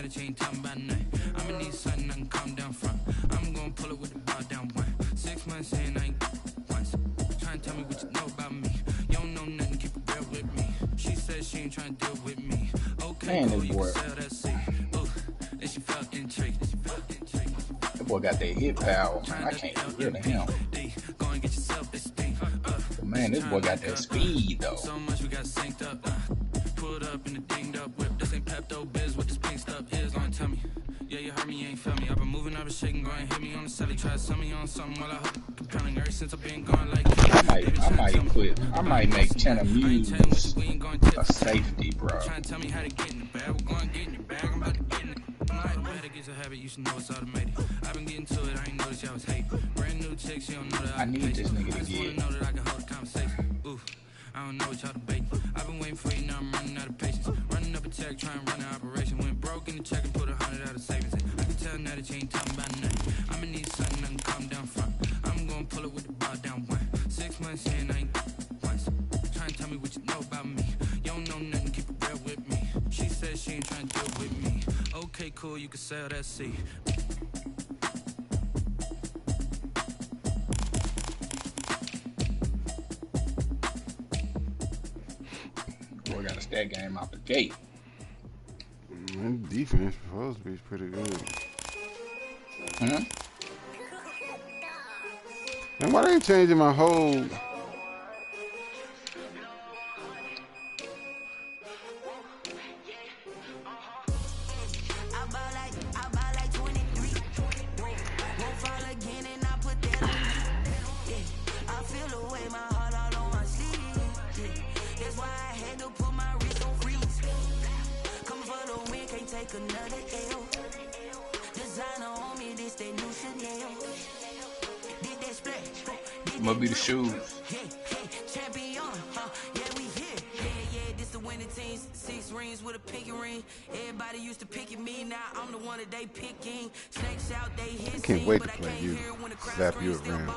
that you ain't talking about nothing. I'ma need something I can calm down from. I'm gonna pull it with the bar down 1. 6 months in, I ain't once. Trying to tell me what you know about me. You don't know nothing, keep it real with me. She said she ain't trying to deal with me. Okay, cool, you can sell that seat. Ooh, and she felt intrigued. That boy got that hit power. I can't get rid of him. But man, this boy got that speed though. So much we got synced up. Pulled up in the dinged up whip. This ain't Pepto Biz. What this pink stuff is, gonna tell me. Yeah, you heard me, you ain't feel me. I've been moving, I've been shaking, go and hit me on the celly. Try to sell me on something while I hope compelling. Ever since I've been gone like I might make China Muse a safety, bro. Trying to tell me how to get in the bag. We're going to get in your bag. I'm about to get in it. I'm like, to get your habit, you should know it's automated. I've been getting to it, I ain't noticed y'all was hating. Brand new chick, she don't know that I need this nigga to get. I know that I can hold a conversation. Ooh, I don't know what y'all debating. I've been waiting for you, now I'm running out of patience. Running up a check, trying to run an operation. Went broke in the check and put 100 out of savings. I can tell now that you ain't talking about nothing. I'ma need something I can calm down from. I'm gonna pull it with the bar down 1. 6 months in, I ain't once. Trying to tell me what you know about me. You don't know nothing, keep it real with me. She said she ain't trying to deal with me. Okay, cool, you can sell that seat. Boy got a stat game out the gate. Defense supposed to be pretty good. And why they ain't changing my whole? Must be the shoes. Six rings with a pinky ring. Everybody used to pick me. Now I'm the one that they picking. Snakes out, they hit. I can't wait to play you. Zap you around.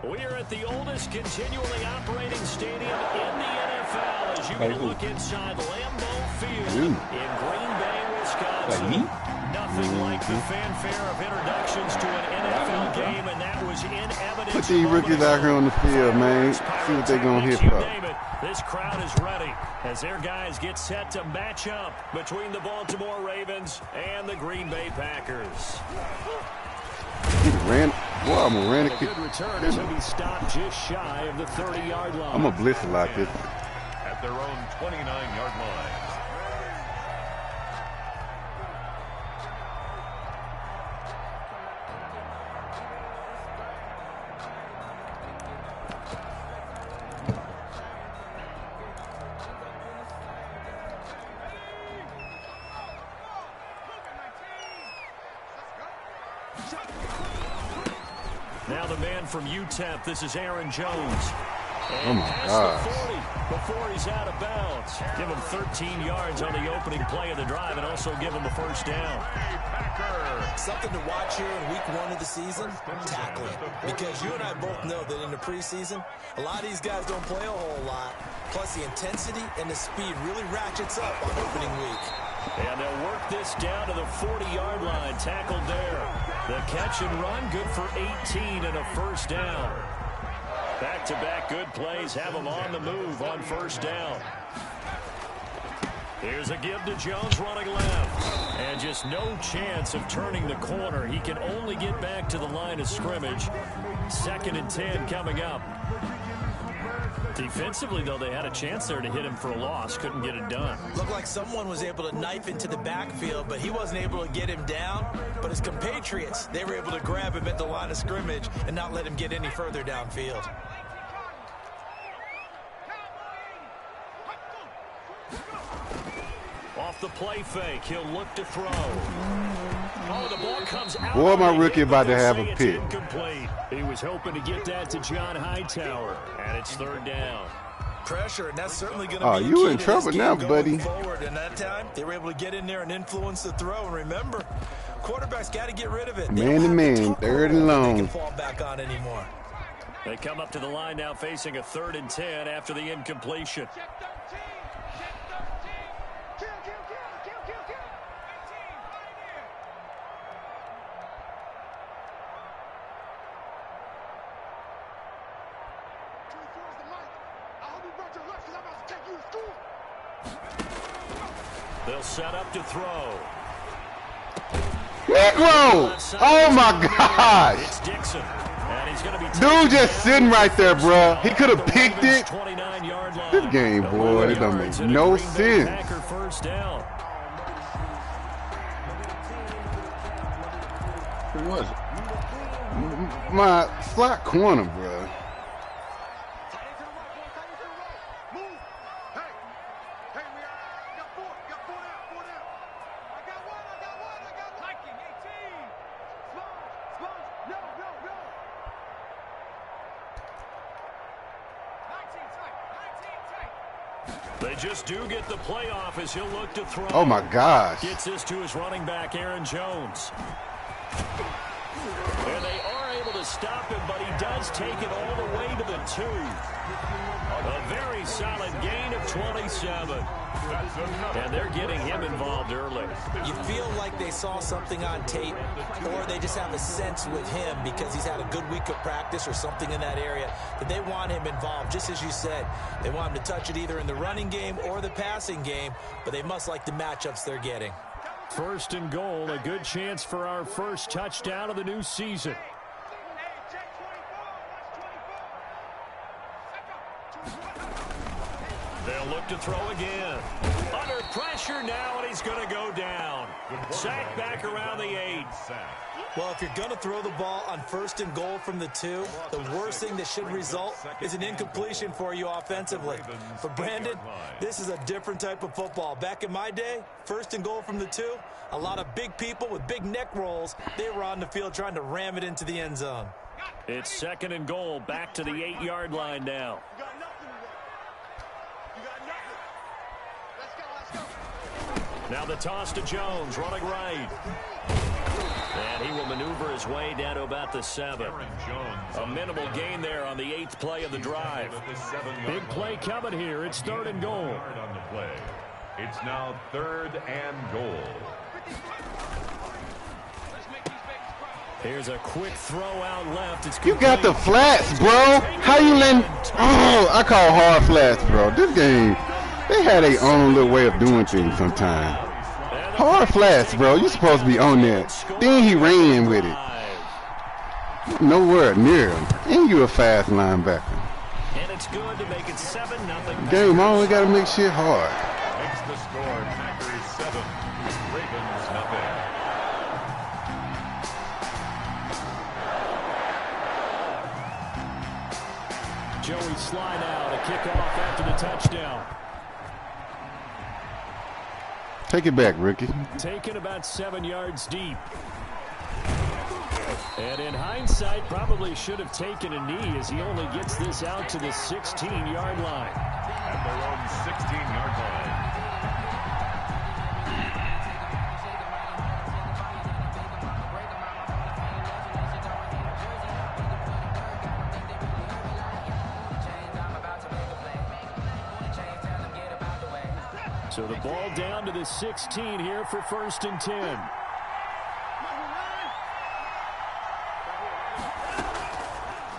We are at the oldest continually operating stadium in the NFL as you get a look inside Lambeau Field in Green Bay, Wisconsin. Nothing like the fanfare of introductions to an NFL game, and that was in evidence. Put these rookies out here on the field, man. See what they're going to hit for. This crowd is ready as their guys get set to match up between the Baltimore Ravens and the Green Bay Packers. He ran. Well, I'm going to ran a good return as he'll be stopped just shy of the 30-yard line. I'm going to blitz a lot this. At their own 29-yard line. Now the man from UTEP, this is Aaron Jones. Oh my God. Before he's out of bounds. Give him 13 yards on the opening play of the drive and also give him a first down. Something to watch here in week 1 of the season, tackling. Because you and I both know that in the preseason, a lot of these guys don't play a whole lot. Plus the intensity and the speed really ratchets up on opening week. And they'll work this down to the 40-yard line, tackled there. The catch and run, good for 18 and a first down. Back-to-back good plays have them on the move on first down. Here's a give to Jones running left. And just no chance of turning the corner. He can only get back to the line of scrimmage. 2nd and 10 coming up. Defensively, though, they had a chance there to hit him for a loss. Couldn't get it done. Looked like someone was able to knife into the backfield, but he wasn't able to get him down. But his compatriots, they were able to grab him at the line of scrimmage and not let him get any further downfield. Off the play fake, he'll look to throw. Oh, the ball comes out. Boy, my rookie about to have a pick. Incomplete. He was hoping to get that to John Hightower, and it's 3rd down. Pressure, and that's certainly going to be you in trouble now, buddy. Forward, and that time, they were able to get in there and influence the throw. And remember, quarterback's got to get rid of it. Man to man, 3rd and long. They can fall back on anymore. They come up to the line now facing a 3rd and 10 after the incompletion. They'll set up to throw. Negro! Oh my gosh! It's Dixon. And he's going to be Dude just sitting right there, bro. He could have picked it. 29-yard line. This game, boy, it don't make no sense. Packer first down. Who was it? My slot corner, bro. They just do get the playoff as he'll look to throw. Oh my gosh. Gets this to his running back, Aaron Jones. And they are able to stop him, but he does take it all the way to the 2. A very solid gain of 27. And they're getting him involved early. You feel like they saw something on tape, or they just have a sense with him because he's had a good week of practice or something in that area that they want him involved. Just as you said, they want him to touch it either in the running game or the passing game, but they must like the matchups they're getting. 1st and goal, a good chance for our first touchdown of the new season. They'll look to throw again. Under pressure now, and he's going to go down. Sack back around the 8. Well, if you're going to throw the ball on 1st and goal from the 2, the worst thing that should result is an incompletion for you offensively. For Brandon, this is a different type of football. Back in my day, 1st and goal from the 2, a lot of big people with big neck rolls, they were on the field trying to ram it into the end zone. It's 2nd and goal, back to the 8-yard line now. Now the toss to Jones, running right. And he will maneuver his way down to about the 7. A minimal gain there on the 8th play of the drive. Big play coming here. It's 3rd and goal. It's now 3rd and goal. Here's a quick throw out left. It's You got the flats, bro. How you letting... Oh, I call hard flats, bro. This game, they had their own little way of doing things sometimes. Hard flats, bro. You supposed to be on that. Then he ran with it. Nowhere near him. And you a fast linebacker. And it's good to make it 7-0. Game on, we got to make shit hard. Makes the score Packers 7, Ravens nothing. Joey slide out, a kickoff after the touchdown. Take it back, Ricky. Taken about 7 yards deep. And in hindsight, probably should have taken a knee as he only gets this out to the 16-yard line. At their own 16-yard line. So the ball down to the 16 here for 1st and 10.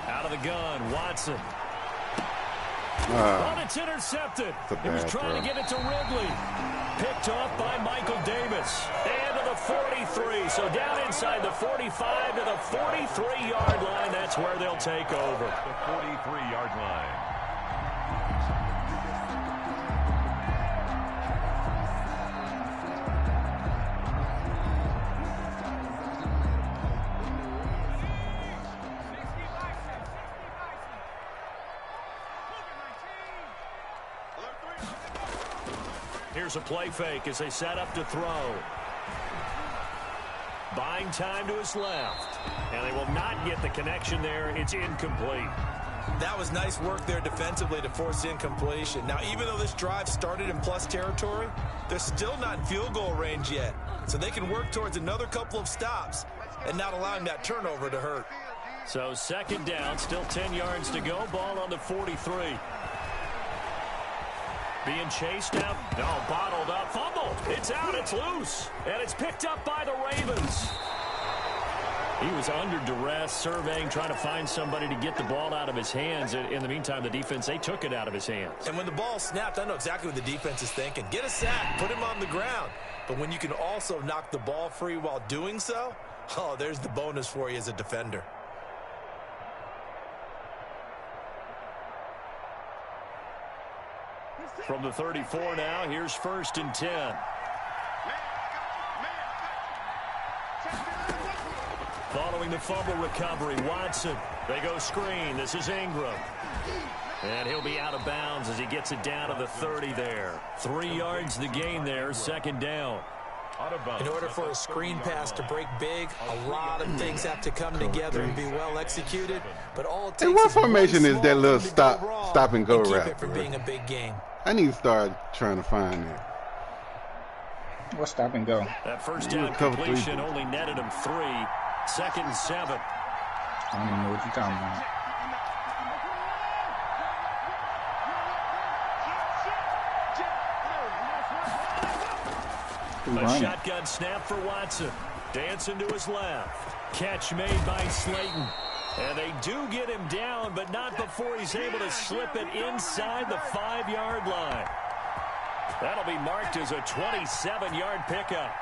Out of the gun, Watson. But it's intercepted. He was trying to get it to Ridley. Picked off by Michael Davis. And to the 43. So down inside the 45 to the 43-yard line. That's where they'll take over. The 43-yard line. Here's a play fake as they set up to throw. Buying time to his left. And they will not get the connection there. It's incomplete. That was nice work there defensively to force incompletion. Now, even though this drive started in plus territory, they're still not in field goal range yet. So they can work towards another couple of stops and not allowing that turnover to hurt. So second down, still 10 yards to go. Ball on the 43. Being chased now. No, bottled up. Fumble. It's out. It's loose. And it's picked up by the Ravens. He was under duress, surveying, trying to find somebody to get the ball out of his hands. In the meantime, the defense, they took it out of his hands. And when the ball snapped, I know exactly what the defense is thinking. Get a sack. Put him on the ground. But when you can also knock the ball free while doing so, oh, there's the bonus for you as a defender. From the 34 now, here's 1st and 10. Following the fumble recovery, Watson. They go screen. This is Ingram. And he'll be out of bounds as he gets it down to the 30 there. 3 yards the gain there, second down. In order for a screen pass to break big, a lot of things have to come together and be well executed. But all it takes what formation is that little stop and go route? Keep it from being a big game. I need to start trying to find it. What stop and go? That first down completion only netted him 3. 2nd and 7. I don't even know what you're talking about. A shotgun snap for Watson. Dancing to his left. Catch made by Slayton. And they do get him down, but not before he's able to slip it inside the 5-yard line. That'll be marked as a 27-yard pickup.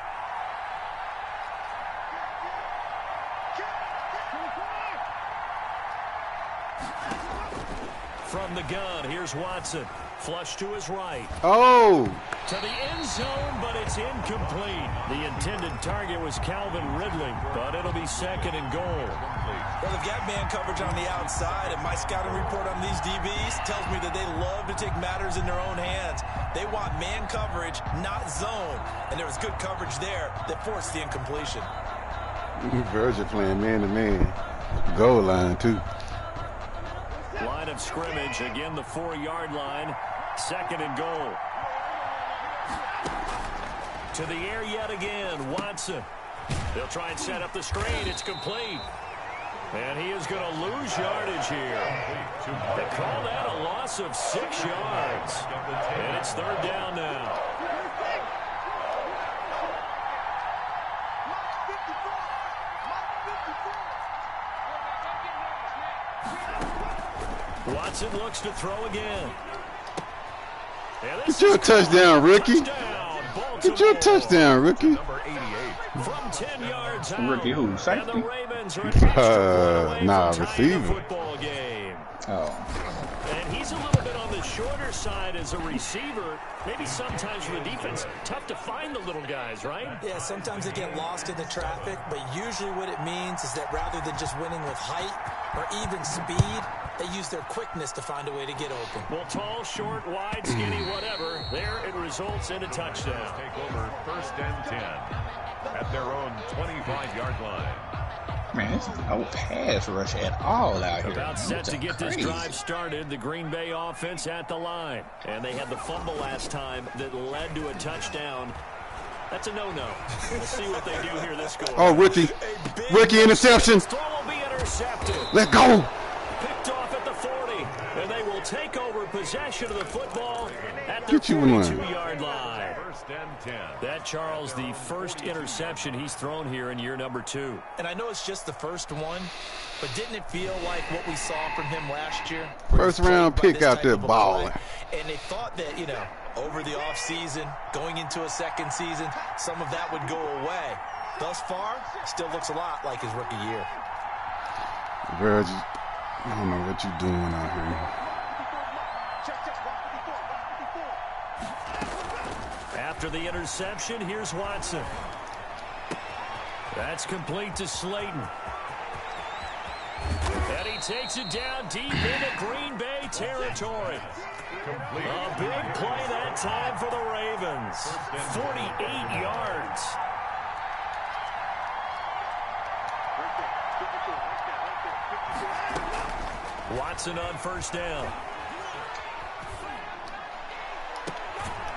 From the gun, here's Watson. Flush to his right. Oh! To the end zone, but it's incomplete. The intended target was Calvin Ridley, but it'll be 2nd and goal. Well, they've got man coverage on the outside, and my scouting report on these DBs tells me that they love to take matters in their own hands. They want man coverage, not zone. And there was good coverage there that forced the incompletion. Virgil playing man-to-man. Goal line, too. Line of scrimmage, again the 4-yard line. 2nd and goal. To the air yet again, Watson. They'll try and set up the screen. It's complete. And he is going to lose yardage here. They call that a loss of 6 yards. And it's 3rd down now. Watson looks to throw again. Get your touchdown, rookie. Get your touchdown, rookie. From 10 yards out, Rookie who? Safety? Nah, receiver. Oh. And he's a little bit on the shorter side as a receiver. Maybe sometimes for the defense, tough to find the little guys, right? Yeah, sometimes they get lost in the traffic, but usually what it means is that rather than just winning with height or even speed, they use their quickness to find a way to get open. Well, tall, short, wide, skinny, whatever, there it results in a touchdown. Take over 1st and 10 at their own 25-yard line. Man, it's no pass rush at all out here. About set to get this drive started, the Green Bay offense at the line. And they had the fumble last time that led to a touchdown. That's a no-no. We'll see what they do here this go. Oh, rookie. Rookie interception. Throw will be intercepted. Let's go. Picked off at the 40. And they will take over possession of the football at the 42-yard line. 1st and 10. That, Charles, the first interception he's thrown here in year number 2. And I know it's just the first one, but didn't it feel like what we saw from him last year? First round pick out there balling. And they thought that, you know, over the offseason, going into a second season, some of that would go away. Thus far, still looks a lot like his rookie year. Virgil, I don't know what you're doing out here. After the interception, here's Watson. That's complete to Slayton. And he takes it down deep into Green Bay territory. A big play that time for the Ravens. 48 yards. Watson on 1st down.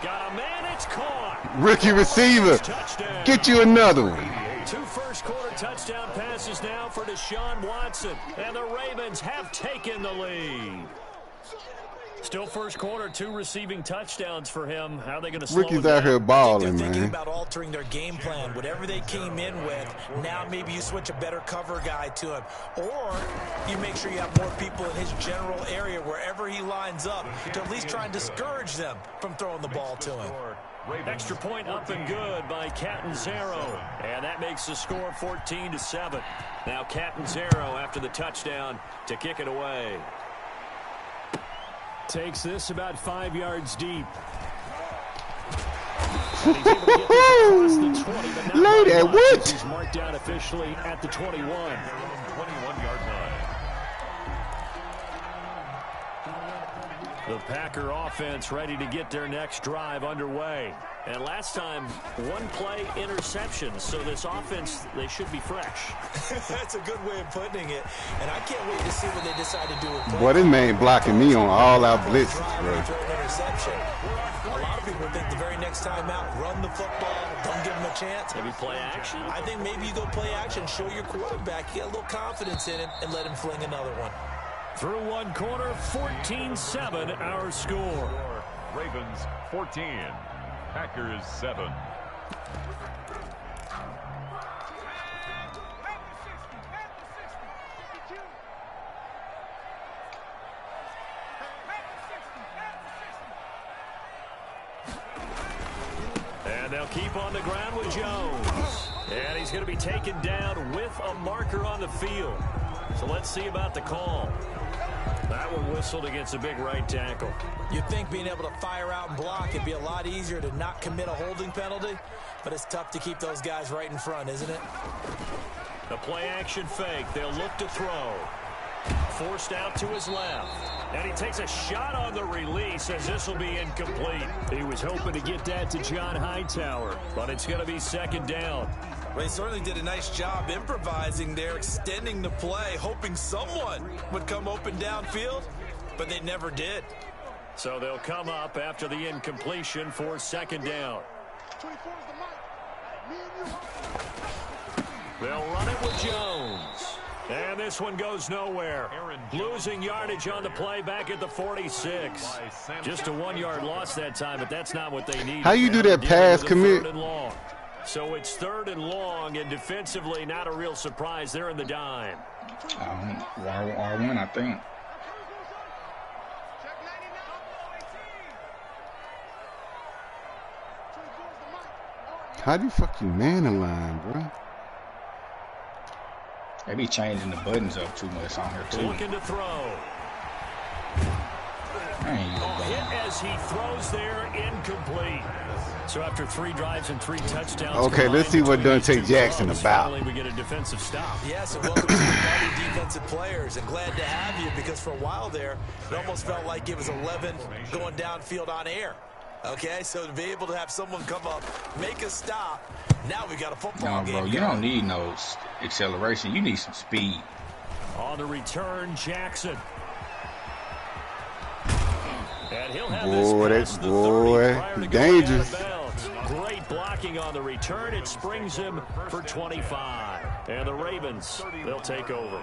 Got a man, it's caught. Rookie receiver. Get you another one. 2 first-quarter touchdown passes now for Deshaun Watson. And the Ravens have taken the lead. Still first quarter, 2 receiving touchdowns for him. How are they going to slow Ricky's it out here balling, they're man. thinking about altering their game plan. Whatever they came in with, now maybe you switch a better cover guy to him. Or you make sure you have more people in his general area wherever he lines up to at least try and discourage them from throwing the ball to him. Extra point up and good by Catanzaro. And that makes the score 14-7. Now Catanzaro after the touchdown to kick it away. Takes this about 5 yards deep. And he's able to get this across the 20, but not Lady, by much, what? as he's marked down officially at the 21. 21-yard line. The Packer offense ready to get their next drive underway. And last time, 1-play interception. So this offense, they should be fresh. That's a good way of putting it. And I can't wait to see what they decide to do with Boy, this man blocking me on all our blitzes, bro. Interception. A lot of people think the very next time out, run the football, don't give them a chance. Maybe play action. I think maybe you go play action, show your quarterback, get a little confidence in him, and let him fling another one. Through 1 quarter, 14-7 our score. Ravens 14. Packers 7. And they'll keep on the ground with Jones. And he's going to be taken down with a marker on the field. So let's see about the call. That one whistled against a big right tackle. You'd think being able to fire out and block it'd be a lot easier to not commit a holding penalty, but it's tough to keep those guys right in front, isn't it? The play action fake. They'll look to throw. Forced out to his left. And he takes a shot on the release as this will be incomplete. He was hoping to get that to John Hightower, but it's going to be second down. Well, he certainly did a nice job improvising there, extending the play, hoping someone would come open downfield, but they never did. So they'll come up after the incompletion for second down. They'll run it with Jones. And this one goes nowhere. Losing yardage on the play back at the 46. Just a 1-yard loss that time, but that's not what they need. How you do that pass commit? So it's 3rd and long, and defensively not a real surprise. They're in the dime. R1, I think. How do you fuck you man a line, bro? They be changing the buttons up too much on here too. Looking to throw. Hit as he throws there, incomplete. So after 3 drives and 3 touchdowns. Okay, let's see what Dante Jackson about. Finally, we get a defensive stop. Yes, and welcome to the party, defensive players, and glad to have you because for a while there, it almost felt like it was 11 going downfield on air. Okay, so to be able to have someone come up, make a stop, now we got a football game. No, bro, you don't need no acceleration. You need some speed. On the return, Jackson. And he'll have Boy, this that's past the 30 boy, dangerous. Great blocking on the return. It springs him for 25. And the Ravens, they'll take over.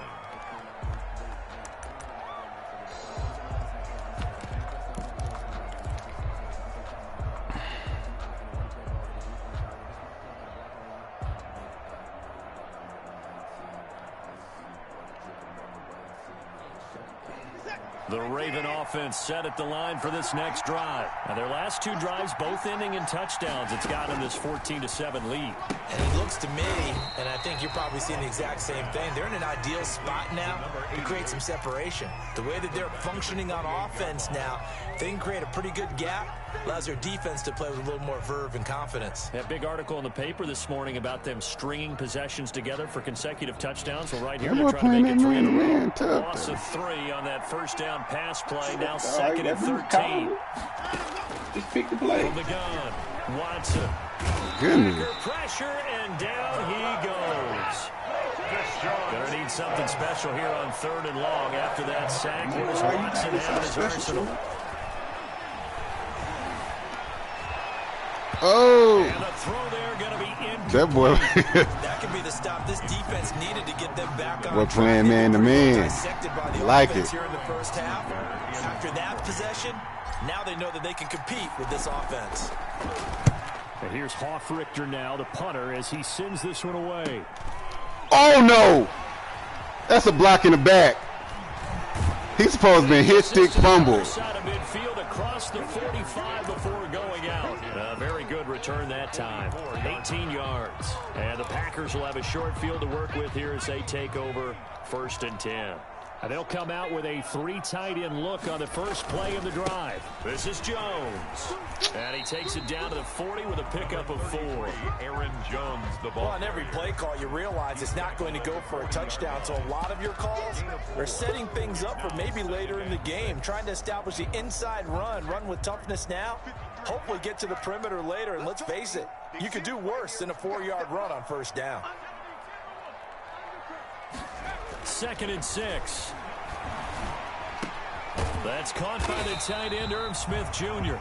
The Raven offense set at the line for this next drive. Now their last 2 drives, both ending in touchdowns. It's gotten them this 14-7 lead. And it looks to me, and I think you're probably seeing the exact same thing, they're in an ideal spot now to create some separation. The way that they're functioning on offense now, they can create a pretty good gap. Allows their defense to play with a little more verve and confidence. That big article in the paper this morning about them stringing possessions together for consecutive touchdowns. Well, right here, they're trying to make it 3 in a row. Loss of 3 on that first down pass play. Now 2nd and 13. Just pick the play. From the gun, Watson. Goodness. Pressure, and down he goes. Gonna need something special here on 3rd and long after that sack. What does Watson have in his arsenal? Oh. And the throw there going to be incomplete. That boy. That could be the stop this defense needed to get them back on. We're playing man to man. Like it. Here in the first half. After that possession, now they know that they can compete with this offense. And here's Hofrichter now, the punter, as he sends this one away. Oh, no. That's a block in the back. He's supposed to be hit, stick, fumble. Side of midfield across the 45 before going out. A very good return that time. 18 yards. And the Packers will have a short field to work with here as they take over 1st and 10. And they'll come out with a 3 tight end look on the first play of the drive. This is Jones. And he takes it down to the 40 with a pickup of 4. Aaron Jones, the ball. Well, on every play call, you realize it's not going to go for a touchdown. So a lot of your calls are setting things up for maybe later in the game, trying to establish the inside run with toughness now, hopefully get to the perimeter later. And let's face it, you could do worse than a 4-yard run on first down. 2nd and 6. That's caught by the tight end, Irv Smith Jr.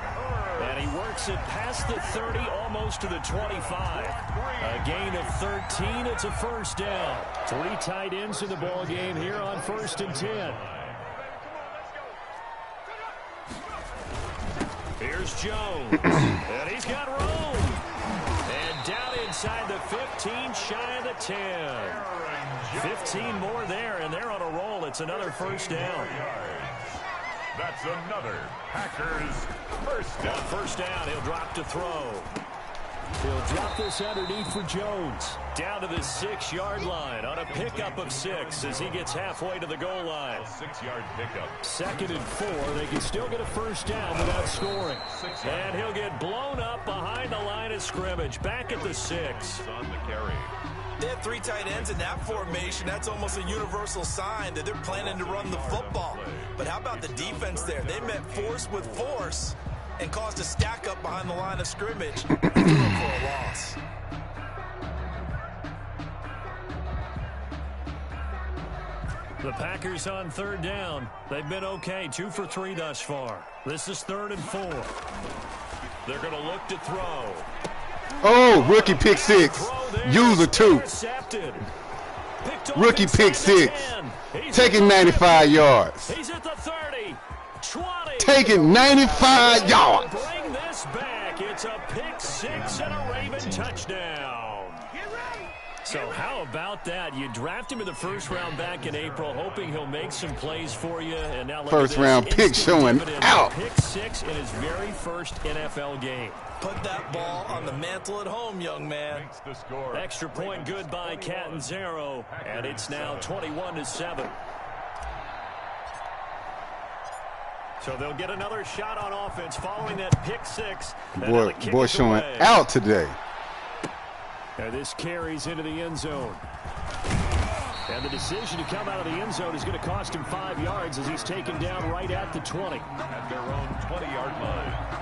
And he works it past the 30, almost to the 25. A gain of 13. It's a first down. 3 tight ends in the ball game here on 1st and 10. Here's Jones. And he's got room. And down inside the 15, shy of the 10. 15 more there, and they're on a roll. It's another first down. That's another Packers first down. First down, he'll drop to throw. He'll drop this underneath for Jones. Down to the 6-yard line on a pickup of 6 as he gets halfway to the goal line. 6-yard pickup. 2nd and 4. They can still get a first down without scoring. And he'll get blown up behind the line of scrimmage. Back at the 6. On the carry. They have 3 tight ends in that formation. That's almost a universal sign that they're planning to run the football. But how about the defense there? They met force with force and caused a stack up behind the line of scrimmage and threw it for a loss. The Packers on 3rd down. They've been okay, 2 for 3 thus far. This is 3rd and 4. They're going to look to throw. Oh, rookie pick 6. User 2. Rookie pick 6. Taking 95 yards. He's at the 30. 20. Taking 95 yards. Bring this back. It's a pick 6 and a Raven touchdown. So how about that? You draft him in the first round back in April, hoping he'll make some plays for you. And now look first at this. round pick showing out. Pick 6 in his very first NFL game. Put that ball on the mantle at home, young man. Makes the score. Extra point good by Catanzaro, and it's now 21-7. So they'll get another shot on offense following that pick 6. Boy showing out today. And this carries into the end zone. And the decision to come out of the end zone is going to cost him 5 yards as he's taken down right at the 20. At their own 20-yard line.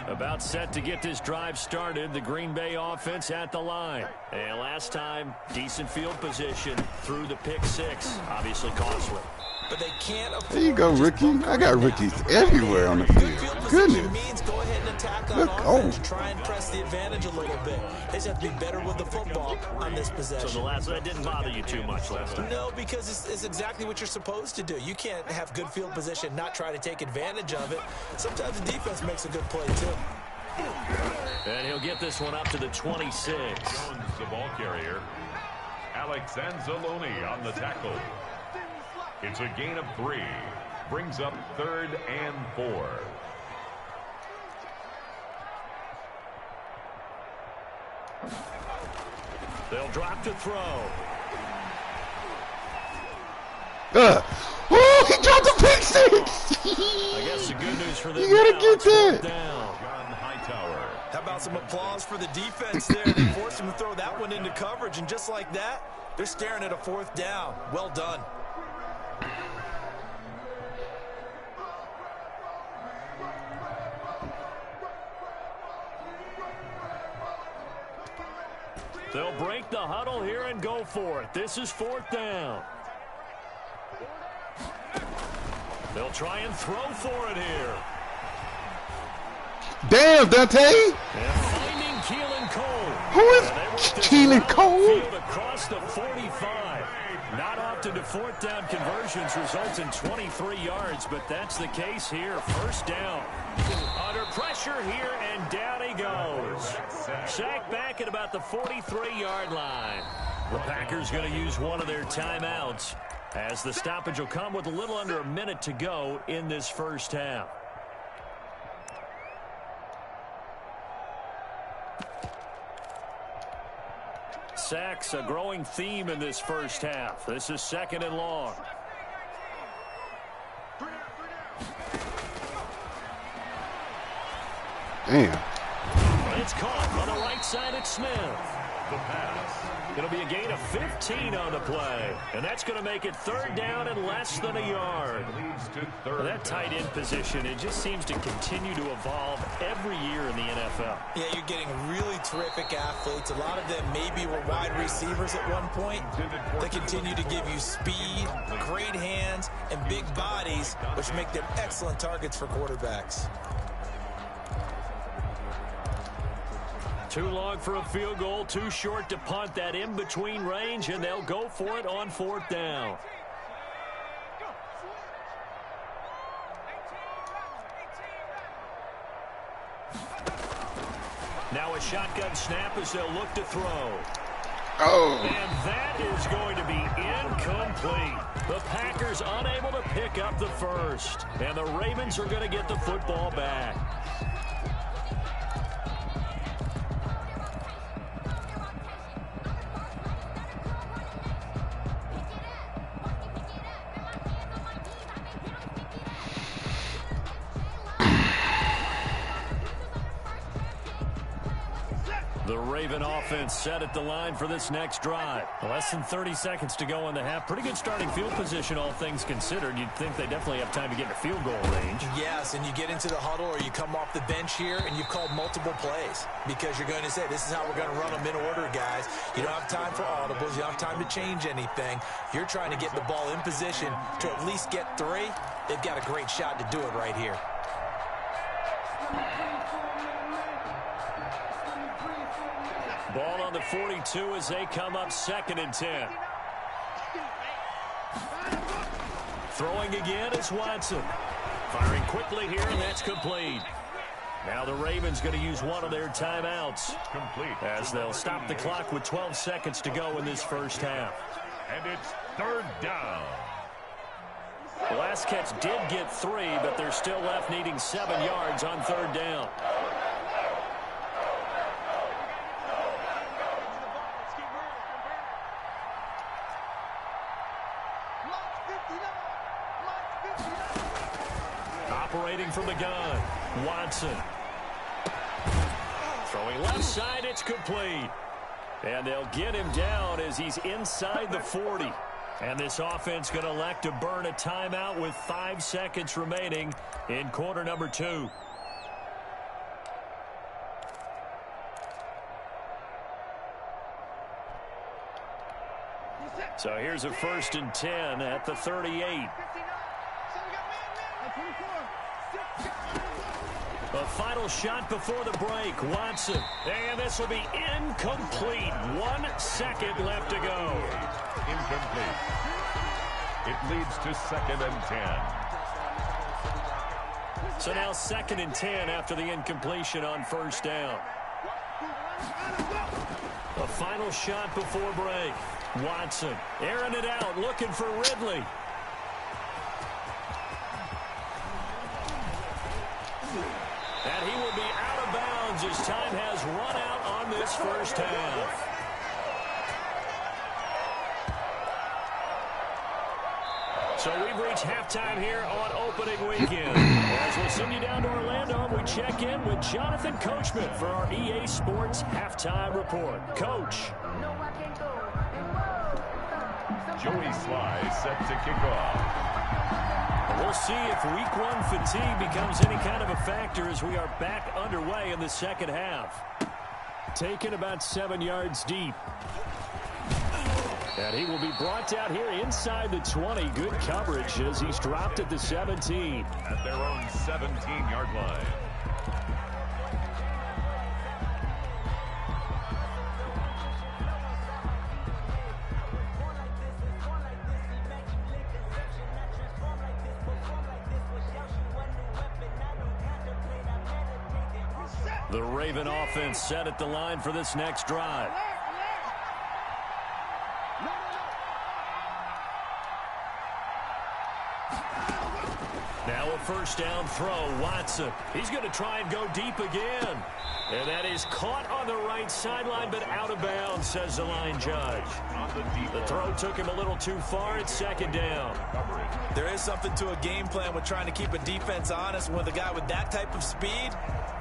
About set to get this drive started. The Green Bay offense at the line. And last time, decent field position through the pick 6. Obviously costly. But they can't afford. There you go, rookie. I got rookies everywhere on the field. Goodness. Means go ahead and attack on Look, offense. Try and press the advantage a little bit. They just have to be better with the football on this possession. So that didn't bother you too much last time? No, because it's exactly what you're supposed to do. You can't have good field position, not try to take advantage of it. Sometimes the defense makes a good play, too. And he'll get this one up to the 26. Jones, the ball carrier. Alex Anzalone on the tackle. It's a gain of 3. Brings up 3rd and 4. They'll drop to throw. Oh, he dropped the pick 6. I guess the good news for them. You gotta get that. John Hightower. How about some applause for the defense there? They forced him to throw that one into coverage, and just like that, they're staring at a 4th down. Well done. They'll break the huddle here and go for it. This is 4th down. They'll try and throw for it here. Damn, Dante! And finding Keelan Cole. Who is Keelan Cole? Across the 45. Not often do 4th down conversions result in 23 yards, but that's the case here. 1st down. Under pressure here, and down he goes. Sacked back at about the 43-yard line. The Packers going to use one of their timeouts, as the stoppage will come with a little under a minute to go in this 1st half. Sacks, a growing theme in this 1st half. This is 2nd and long. Damn. It's caught on the right side at Smith. The pass. Going to be a gain of 15 on the play. And that's going to make it 3rd down and less than a yard. That tight end position, it just seems to continue to evolve every year in the NFL. Yeah, you're getting really terrific athletes. A lot of them maybe were wide receivers at one point. They continue to give you speed, great hands, and big bodies, which make them excellent targets for quarterbacks. Too long for a field goal, too short to punt. That in-between range, and they'll go for it on 4th down. Now a shotgun snap as they'll look to throw. Oh. And that is going to be incomplete. The Packers unable to pick up the first. And the Ravens are going to get the football back. The Raven offense set at the line for this next drive. Less than 30 seconds to go in the half. Pretty good starting field position, all things considered. You'd think they definitely have time to get in field goal range. Yes, and you get into the huddle or you come off the bench here and you've called multiple plays because you're going to say, this is how we're going to run them in order, guys. You don't have time for audibles. You don't have time to change anything. You're trying to get the ball in position to at least get 3. They've got a great shot to do it right here. Ball on the 42 as they come up 2nd and 10. Throwing again is Watson. Firing quickly here, and that's complete. Now the Ravens going to use one of their timeouts. Complete. As they'll stop the clock with 12 seconds to go in this 1st half. And it's 3rd down. The last catch did get 3, but they're still left needing 7 yards on 3rd down. Operating from the gun, Watson. Throwing left side, it's complete. And they'll get him down as he's inside the 40. And this offense going to elect to burn a timeout with 5 seconds remaining in quarter number 2. So here's a 1st and 10 at the 38. A final shot before the break. Watson. And this will be incomplete. 1 second left to go. Incomplete. It leads to 2nd and 10. So now 2nd and 10 after the incompletion on 1st down. A final shot before break. Watson airing it out, looking for Ridley. And he will be out of bounds as time has run out on this 1st half. So we've reached halftime here on opening weekend. As we'll send you down to Orlando, we check in with Jonathan Coachman for our EA Sports Halftime Report. Coach. Joey Sly set to kick off. We'll see if week 1 fatigue becomes any kind of a factor as we are back underway in the 2nd half. Taken about 7 yards deep. And he will be brought down here inside the 20. Good coverage as he's dropped at the 17. At their own 17-yard line. The Raven offense set at the line for this next drive. Now a first down throw, Watson. He's going to try and go deep again. And that is caught on the right sideline, but out of bounds, says the line judge. The throw took him a little too far. It's second down. There is something to a game plan with trying to keep a defense honest. With a guy with that type of speed,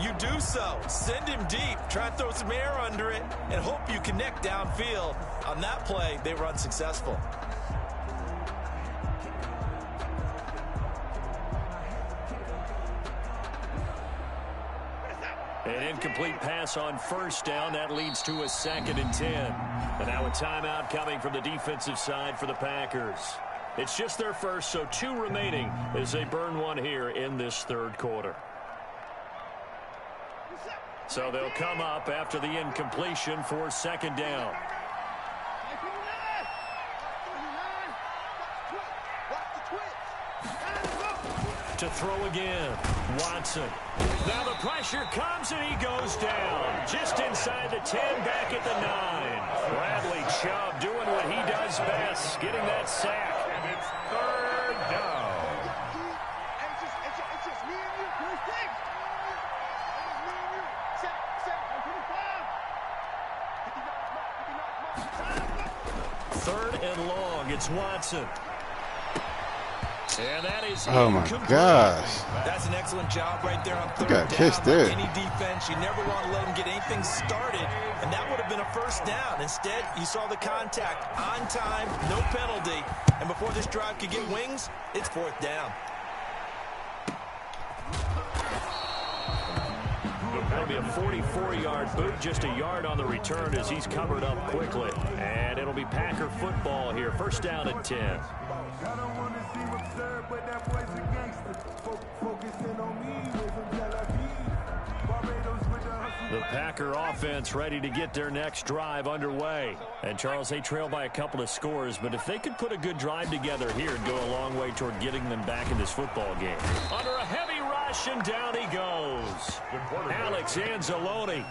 you do so. Send him deep. Try to throw some air under it and hope you connect downfield. On that play, they were unsuccessful. An incomplete pass on first down. That leads to a 2nd and 10. And now a timeout coming from the defensive side for the Packers. It's just their first, so 2 remaining as they burn one here in this third quarter. So they'll come up after the incompletion for second down. To throw again, Watson. Now the pressure comes and he goes down. Just inside the 10, back at the 9. Bradley Chubb doing what he does best, getting that sack. And it's third down. Third and long, it's Watson. And that is oh my gosh. That's an excellent job right there on third down. Like any defense, you never want to let them get anything started, and that would have been a first down. Instead, you saw the contact on time, no penalty, and before this drive could get wings, it's fourth down. That'll be a 44-yard boot, just a yard on the return as he's covered up quickly. And it'll be Packer football here. First down at 10. The Packer offense ready to get their next drive underway. And, Charles, they trail by a couple of scores, but if they could put a good drive together here, it'd go a long way toward getting them back in this football game. Under a heavy rush, and down he goes. Alex Anzalone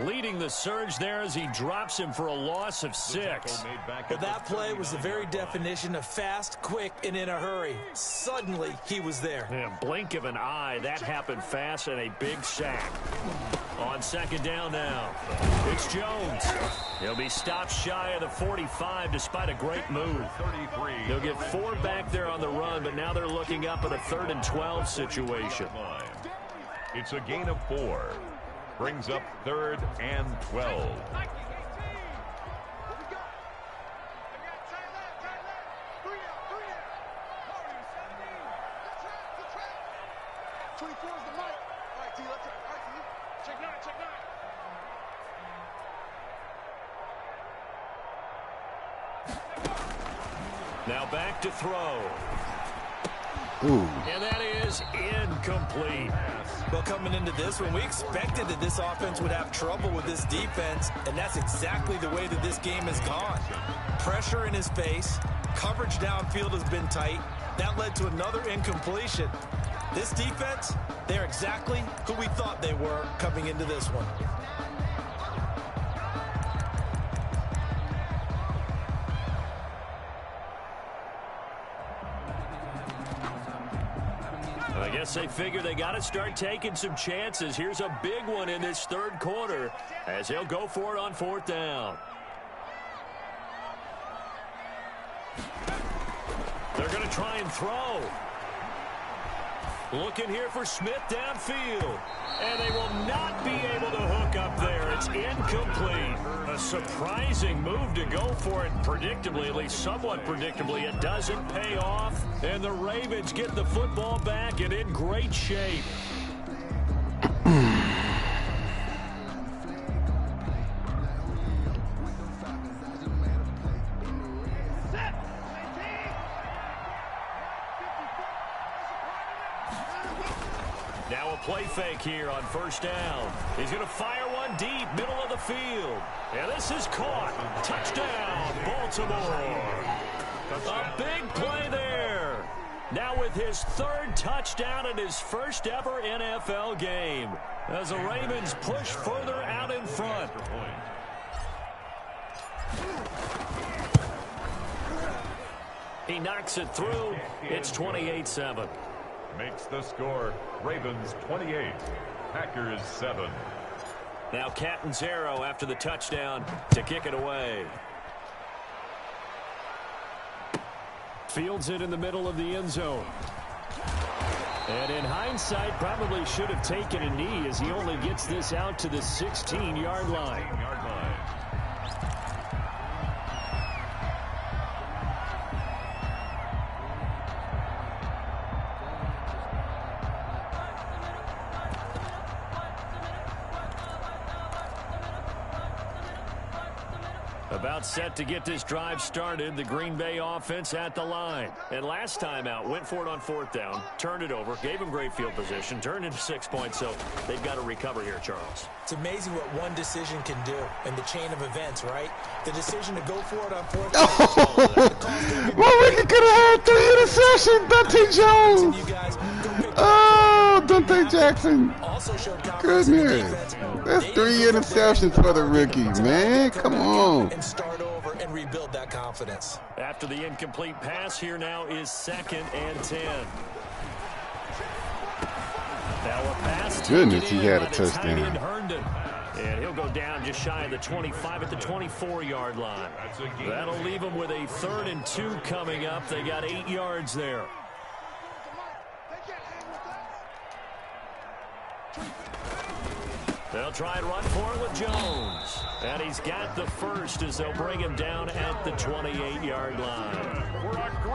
leading the surge there as he drops him for a loss of 6. Well, that play was the very definition of fast, quick, and in a hurry. Suddenly, he was there. Yeah, blink of an eye, that happened fast, and a big sack. On second down now, it's Jones. He'll be stopped shy of the 45 despite a great move. They'll get 4 back there on the run, but now they're looking up at a 3rd and 12 situation. It's a gain of 4. Brings up 3rd and 12. Now back to throw. Ooh. And that is incomplete. Well, coming into this one, we expected that this offense would have trouble with this defense, and that's exactly the way that this game has gone. Pressure in his face, coverage downfield has been tight. That led to another incompletion. This defense, they're exactly who we thought they were coming into this one. I guess they figure they got to start taking some chances. Here's a big one in this third quarter as they'll go for it on 4th down. They're going to try and throw. Looking here for Smith downfield. And they will not be able to hook up there. It's incomplete. A surprising move to go for it predictably, at least somewhat predictably. It doesn't pay off. And the Ravens get the football back and in great shape. play fake here on first down. He's going to fire one deep, middle of the field. And this is caught. Touchdown, Baltimore. A big play there. Now with his third touchdown in his first ever NFL game, as the Ravens push further out in front. He knocks it through. It's 28-7. Makes the score Ravens 28, Packers 7. Now Catanzaro after the touchdown to kick it away. Fields it in the middle of the end zone. And in hindsight, probably should have taken a knee as he only gets this out to the 16-yard line. About set to get this drive started. The Green Bay offense at the line. And last time out, went for it on fourth down, turned it over, gave him great field position, turned into 6 points, so they've got to recover here, Charles. It's amazing what one decision can do in the chain of events, right? The decision to go for it on fourth down. Well, Ricky could have had 3 interceptions, Dante Jones. Oh, Dante Jackson. Goodness. That's 3 interceptions for the rookie, man. Come on. And start over and rebuild that confidence. After the incomplete pass, here now is 2nd and 10. Now a pass. Goodness, he had a touchdown. And he'll go down just shy of the 25 at the 24-yard line. That'll leave him with a 3rd and 2 coming up. They got 8 yards there. They'll try and run for it with Jones. And he's got the first as they'll bring him down at the 28-yard line.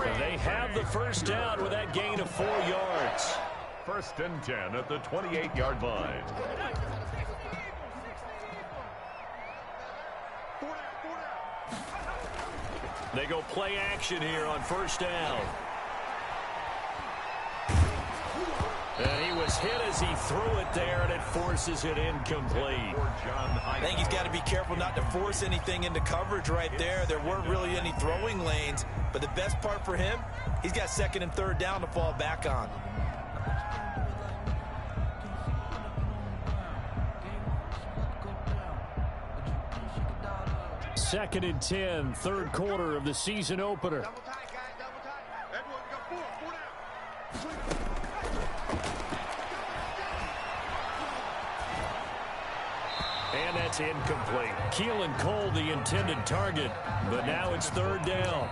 And they have the first down with that gain of 4 yards. 1st and 10 at the 28-yard line. They go play action here on first down. And he was hit as he threw it there, and it forces it incomplete. I think he's got to be careful not to force anything into coverage right there. There weren't really any throwing lanes, but the best part for him, he's got 2nd and 3rd down to fall back on. Second and 10, 3rd quarter of the season opener. And that's incomplete. Keelan Cole, the intended target, but now it's 3rd down.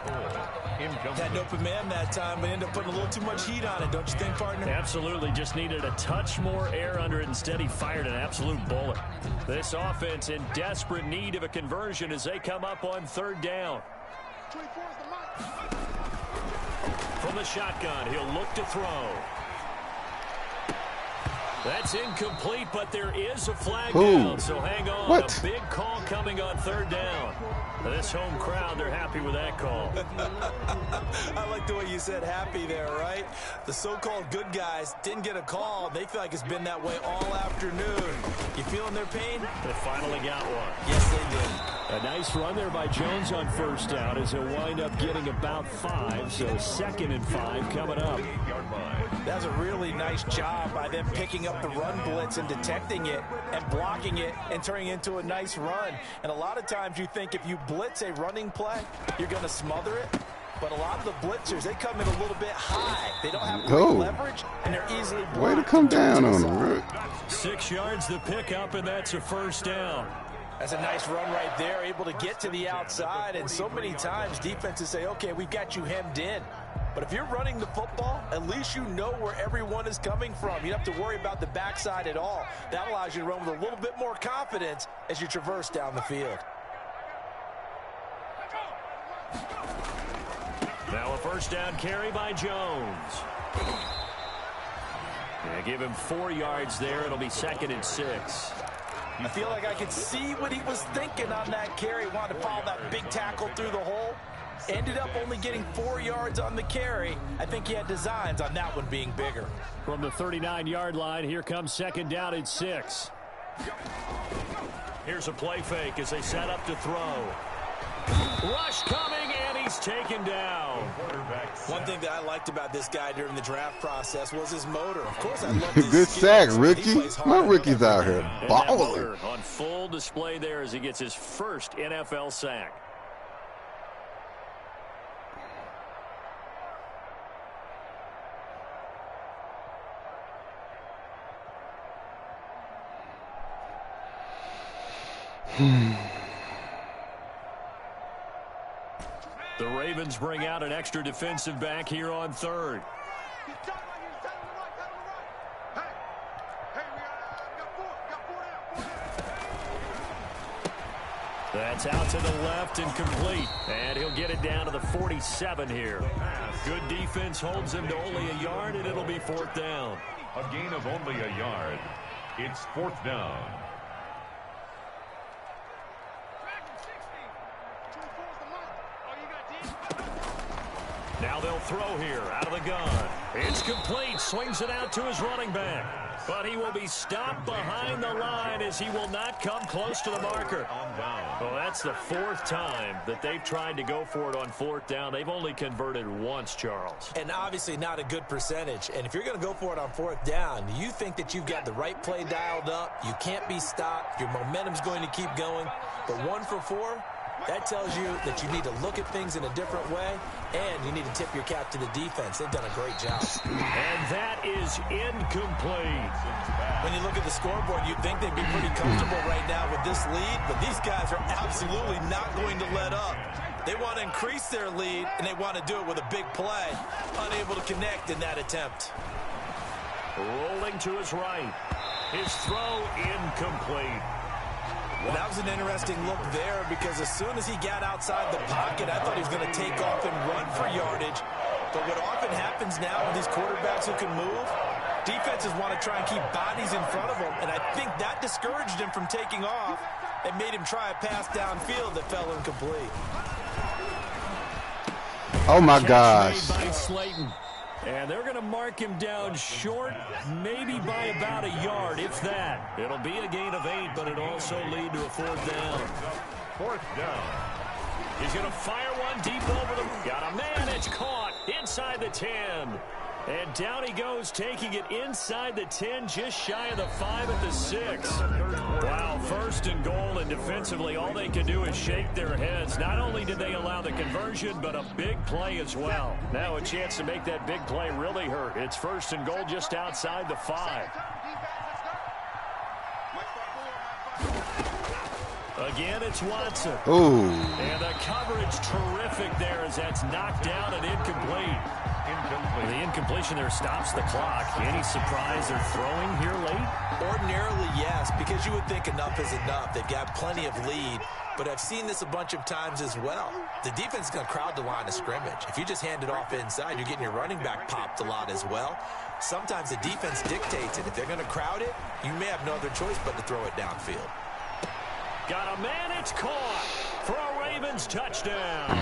Had an open man that time, but ended up putting a little too much heat on it, don't you think, partner? Absolutely. Just needed a touch more air under it. Instead, he fired an absolute bullet. This offense in desperate need of a conversion as they come up on 3rd down. From the shotgun, he'll look to throw. That's incomplete, but there is a flag down, so hang on. What? A big call coming on 3rd down. This home crowd, they're happy with that call. I like the way you said happy there, right? The so-called good guys didn't get a call. They feel like it's been that way all afternoon. You feeling their pain? They finally got one. Yes, they did. A nice run there by Jones on first down as he'll wind up getting about 5, so 2nd and 5 coming up. That was a really nice job by them picking up the run blitz and detecting it and blocking it and turning it into a nice run. And a lot of times you think if you blitz a running play, you're going to smother it. But a lot of the blitzers, they come in a little bit high. They don't have great leverage, and they're easily blocked. Way to come down on them, 6 yards to pick up, and that's a first down. That's a nice run right there, able to get to the outside. And so many times defenses say, okay, we've got you hemmed in. But if you're running the football, at least you know where everyone is coming from. You don't have to worry about the backside at all. That allows you to run with a little bit more confidence as you traverse down the field. Now a first down carry by Jones. Yeah, give him 4 yards there. It'll be 2nd and 6. I feel like I could see what he was thinking on that carry. Wanted to follow that big tackle through the hole. Ended up only getting 4 yards on the carry. I think he had designs on that one being bigger. From the 39-yard line, here comes second down and 6. Here's a play fake as they set up to throw. Rush coming, and he's taken down. One thing that I liked about this guy during the draft process was his motor. Of course, I love his good skills. sack, rookie. My rookie's out here balling. On full display there as he gets his first NFL sack. The Ravens bring out an extra defensive back here on third. That's out to the left and complete. And he'll get it down to the 47 here. Good defense holds him to only a yard, and it'll be fourth down. A gain of only a yard. It's fourth down. Now they'll throw here out of the gun. It's complete. Swings it out to his running back. But he will be stopped behind the line as he will not come close to the marker. Well, that's the fourth time that they've tried to go for it on fourth down. They've only converted once, Charles. And obviously not a good percentage. And if you're going to go for it on fourth down, you think that you've got the right play dialed up. You can't be stopped. Your momentum's going to keep going. But 1 for 4, that tells you that you need to look at things in a different way, and you need to tip your cap to the defense. They've done a great job. And that is incomplete. When you look at the scoreboard, you'd think they'd be pretty comfortable right now with this lead, but these guys are absolutely not going to let up. They want to increase their lead, and they want to do it with a big play. Unable to connect in that attempt. Rolling to his right. His throw incomplete. Well, that was an interesting look there because as soon as he got outside the pocket, I thought he was going to take off and run for yardage. But what often happens now with these quarterbacks who can move, defenses want to try and keep bodies in front of them, and I think that discouraged him from taking off and made him try a pass downfield that fell incomplete. Oh, my gosh. By Slayton. And they're going to mark him down short, maybe by about a yard, if that. It'll be a gain of 8, but it'll also lead to a fourth down. Fourth down. He's going to fire one deep over the... Got a man, it's caught inside the 10. And down he goes, taking it inside the 10, just shy of the 5 at the 6. Wow, first and goal, and defensively, all they can do is shake their heads. Not only did they allow the conversion, but a big play as well. Now a chance to make that big play really hurt. It's first and goal just outside the 5. Again, it's Watson. Ooh. And the coverage terrific there as that's knocked down and incomplete. The incompletion there stops the clock. Any surprise they're throwing here late? Ordinarily, yes, because you would think enough is enough. They've got plenty of lead, but I've seen this a bunch of times as well. The defense is going to crowd the line of scrimmage. If you just hand it off inside, you're getting your running back popped a lot as well. Sometimes the defense dictates it. If they're going to crowd it, you may have no other choice but to throw it downfield. Got a man, it's caught for a Ravens touchdown.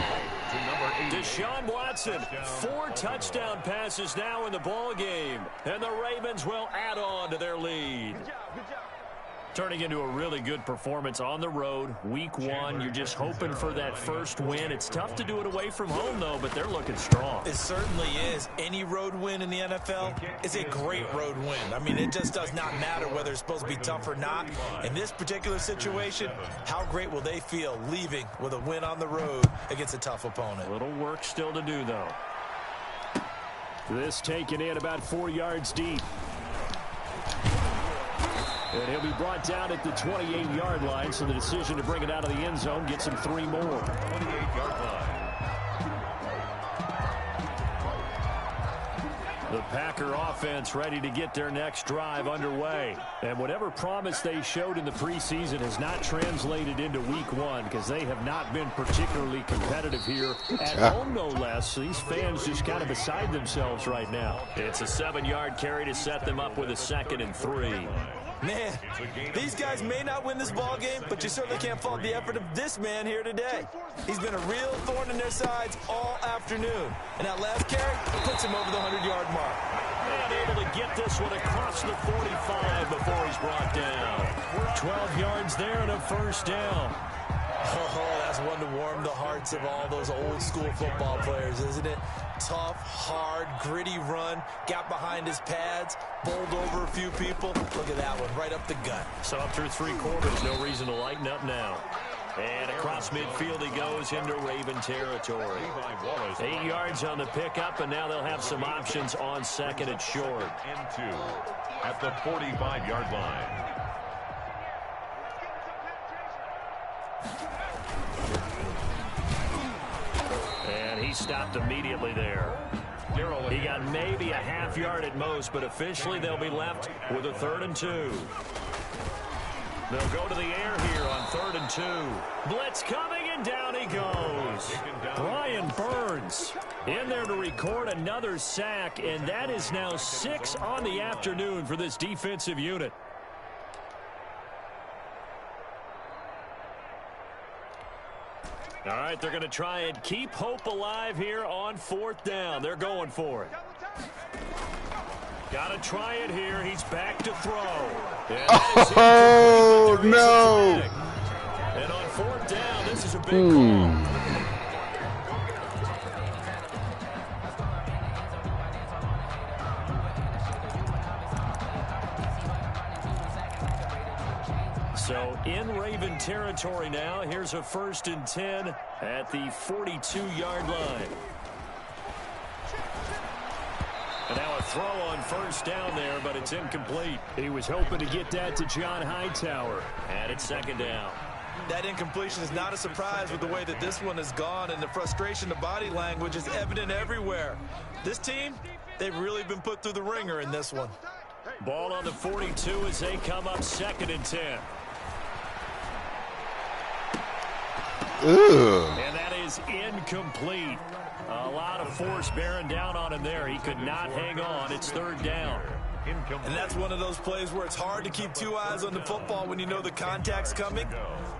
Deshaun Watson, 4 touchdown passes now in the ball game, and the Ravens will add on to their lead. Turning into a really good performance on the road. Week 1, you're just hoping for that first win. It's tough to do it away from home, though, but they're looking strong. It certainly is. Any road win in the NFL is a great road win. I mean, it just does not matter whether it's supposed to be tough or not. In this particular situation, how great will they feel leaving with a win on the road against a tough opponent? A little work still to do, though. This taken in about 4 yards deep. And he'll be brought down at the 28-yard line, so the decision to bring it out of the end zone gets him 3 more. 28-yard line. The Packer offense ready to get their next drive underway. And whatever promise they showed in the preseason has not translated into week 1 because they have not been particularly competitive here at home, no less. These fans just kind of beside themselves right now. It's a 7-yard carry to set them up with a 2nd and 3. Man, these guys may not win this ball game, but you certainly can't fault the effort of this man here today. He's been a real thorn in their sides all afternoon. And that last carry puts him over the 100-yard mark. And able to get this one across the 45 before he's brought down. 12 yards there and a first down. Oh, that's one to warm the hearts of all those old-school football players, isn't it? Tough, hard, gritty run, got behind his pads, bowled over a few people. Look at that one, right up the gut. So up through 3 quarters, no reason to lighten up now. And across midfield he goes into Raven territory. 8 yards on the pickup, and now they'll have some options on second and short. And 2 at the 45-yard line. And he stopped immediately there. He got maybe a half yard at most, but officially they'll be left with a 3rd and 2. They'll go to the air here on 3rd and 2. Blitz coming, and down he goes. Brian Burns in there to record another sack, and that is now 6 on the afternoon for this defensive unit. All right, they're going to try and keep hope alive here on 4th down. They're going for it. Got to try it here. He's back to throw. Oh, no. And on 4th down, this is a big call. So in Raven territory now. Here's a 1st and 10 at the 42-yard line. And now a throw on 1st down there, but it's incomplete. He was hoping to get that to John Hightower. And it's 2nd down. That incompletion is not a surprise with the way that this one has gone, and the frustration, the body language is evident everywhere. This team, they've really been put through the ringer in this one. Ball on the 42 as they come up 2nd and 10. And that is incomplete. A lot of force bearing down on him there. He could not hang on. It's 3rd down. And that's one of those plays where it's hard to keep 2 eyes on the football when you know the contact's coming,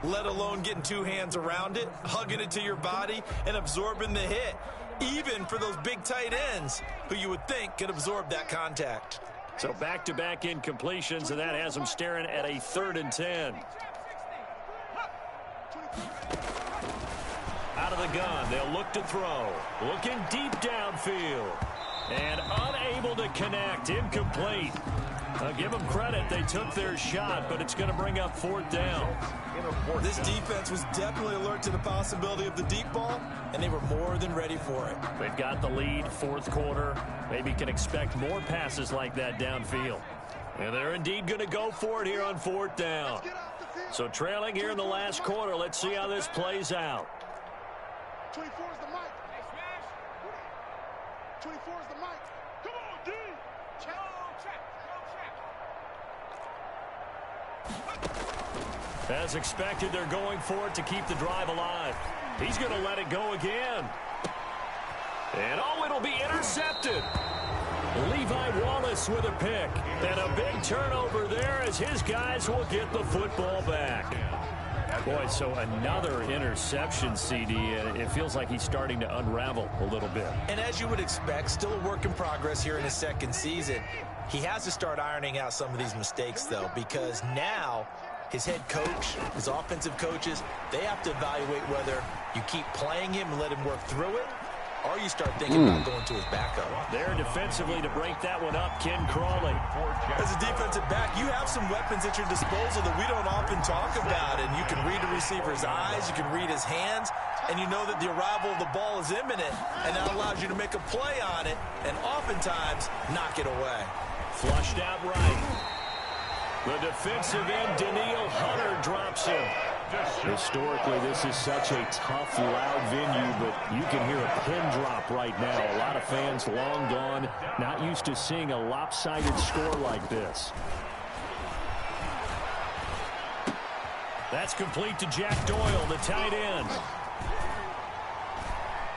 let alone getting 2 hands around it, hugging it to your body, and absorbing the hit, even for those big tight ends who you would think could absorb that contact. So back-to-back incompletions, and that has them staring at a 3rd and 10. Out of the gun, they'll look to throw. Looking deep downfield. And unable to connect. Incomplete. Give them credit. They took their shot, but it's going to bring up 4th down. This defense was definitely alert to the possibility of the deep ball, and they were more than ready for it. They've got the lead, 4th quarter. Maybe can expect more passes like that downfield. And they're indeed going to go for it here on 4th down. So trailing here in the last quarter. Let's see how this plays out. 24 is the mic. 24 is the mic. Come on, D. Check. As expected, they're going for it to keep the drive alive. He's going to let it go again. And oh, it'll be intercepted. Levi Wallace with a pick. And a big turnover there as his guys will get the football back. Boy, so another interception, CD, and it feels like he's starting to unravel a little bit. And as you would expect, still a work in progress here in his 2nd season. He has to start ironing out some of these mistakes, though, because now his head coach, his offensive coaches, they have to evaluate whether you keep playing him and let him work through it, or you start thinking about going to his backup. There defensively to break that one up, Ken Crawley. As a defensive back, you have some weapons at your disposal that we don't often talk about, and you can read the receiver's eyes, you can read his hands, and you know that the arrival of the ball is imminent, and that allows you to make a play on it, and oftentimes knock it away. Flushed out right. The defensive end, Daniil Hunter, drops him. Historically, this is such a tough, loud venue, but you can hear a pin drop right now. A lot of fans long gone, not used to seeing a lopsided score like this. That's complete to Jack Doyle, the tight end.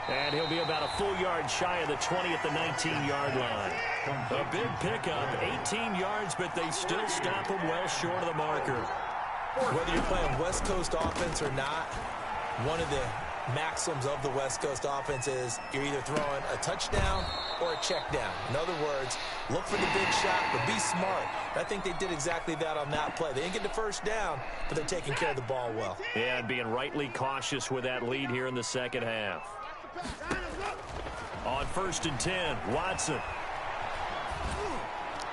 And he'll be about a full yard shy of the 20 at the 19-yard line. A big pickup, 18 yards, but they still stop him well short of the marker. Whether you're playing West Coast offense or not, one of the maxims of the West Coast offense is you're either throwing a touchdown or a check down. In other words, look for the big shot, but be smart. I think they did exactly that on that play. They didn't get the first down, but they're taking care of the ball well. Yeah, and being rightly cautious with that lead here in the second half. On 1st and 10, Watson.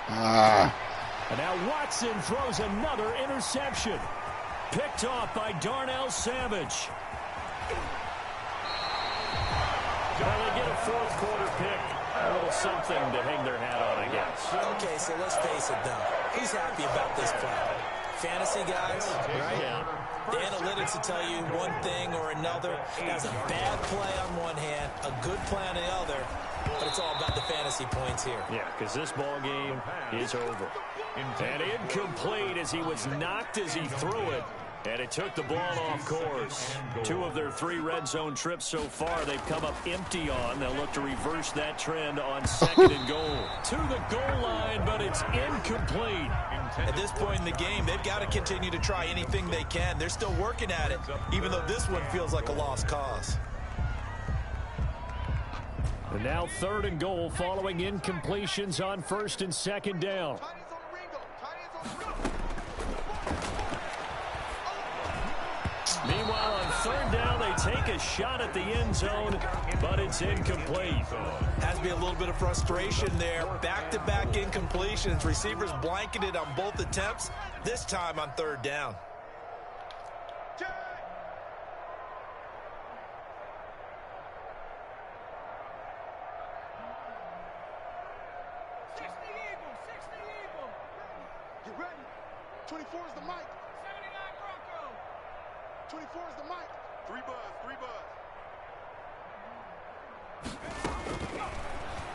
And now Watson throws another interception. Picked off by Darnell Savage. Well, they get a fourth quarter pick. A little something to hang their hat on, I guess. Okay, so let's face it, though. Who's happy about this play? Fantasy guys, right? Yeah. The analytics will tell you one thing or another. That's a bad play on one hand, a good play on the other, but it's all about the fantasy points here. Yeah, because this ball game is over. And incomplete as he was knocked as he threw it. And it took the ball off course. 2 of their 3 red zone trips so far they've come up empty on. They'll look to reverse that trend on 2nd and goal. To the goal line, but it's incomplete. At this point in the game, they've got to continue to try anything they can. They're still working at it, even though this one feels like a lost cause. And now 3rd and goal following incompletions on 1st and 2nd down. Meanwhile, on 3rd down, they take a shot at the end zone, but it's incomplete. Has to be a little bit of frustration there. Back-to-back incompletions. Receivers blanketed on both attempts, this time on 3rd down. Get ready. 24 is the mic. 79 Broncos. 24 is the mic. 3 buzz.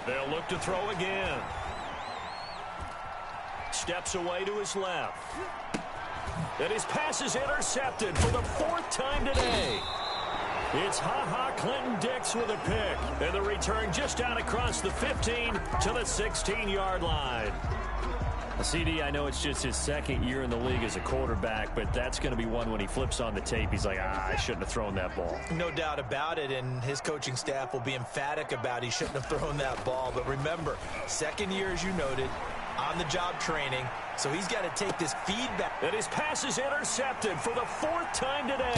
They'll look to throw again. Steps away to his left. And his pass is intercepted for the 4th time today. It's Ha-Ha Clinton Dix with a pick. And the return just out across the 15 to the 16-yard line. CD, I know it's just his 2nd year in the league as a quarterback, but that's going to be one when he flips on the tape. He's like, I shouldn't have thrown that ball. No doubt about it, and his coaching staff will be emphatic about he shouldn't have thrown that ball. But remember, 2nd year, as you noted, on-the-job training, so he's got to take this feedback. And his pass is intercepted for the 4th time today.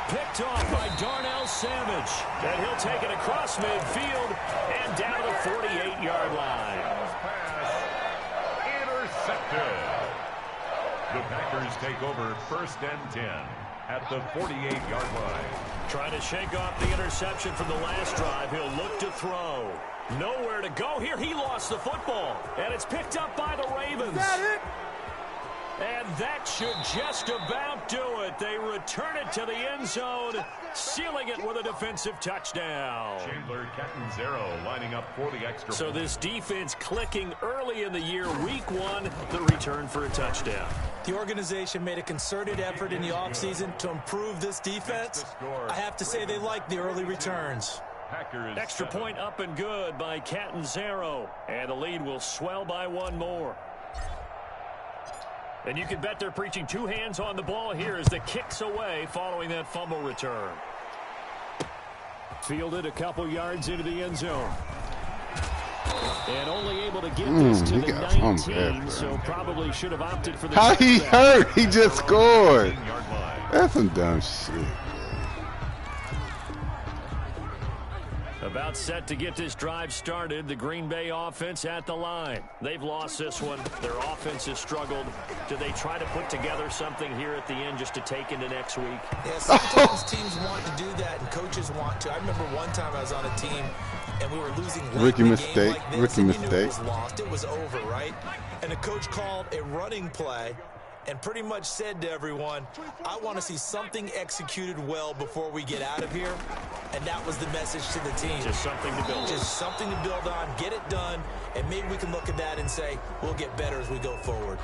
Picked off by Darnell Savage. And he'll take it across midfield and down to the 48-yard line. The Packers take over 1st and 10 at the 48-yard line. Trying to shake off the interception from the last drive. He'll look to throw. Nowhere to go here. He lost the football. And it's picked up by the Ravens. Is that it? And that should just about do it. They return it to the end zone, sealing it with a defensive touchdown. Chandler Catanzaro lining up for the extra. So this defense clicking early in the year, week 1, the return for a touchdown. The organization made a concerted effort in the offseason to improve this defense. I have to say they like the early returns. Packers extra point up and good by Catanzaro. And the lead will swell by 1 more. And you can bet they're preaching 2 hands on the ball here as the kick's away following that fumble return. Fielded a couple yards into the end zone. And only able to get this to the 19, so probably should have opted for the How he hurt? He just scored. That's some dumb shit. About set to get this drive started, the Green Bay offense at the line. They've lost this one. Their offense has struggled. Do they try to put together something here at the end just to take into next week? Yeah, sometimes teams want to do that and coaches want to. I remember one time I was on a team and we were losing rookie mistake. Like this, rookie mistake. It was lost. It was over, right? And the coach called a running play and pretty much said to everyone, I want to see something executed well before we get out of here. And that was the message to the team. Just something to build on. Just something to build on, get it done, and maybe we can look at that and say, we'll get better as we go forward.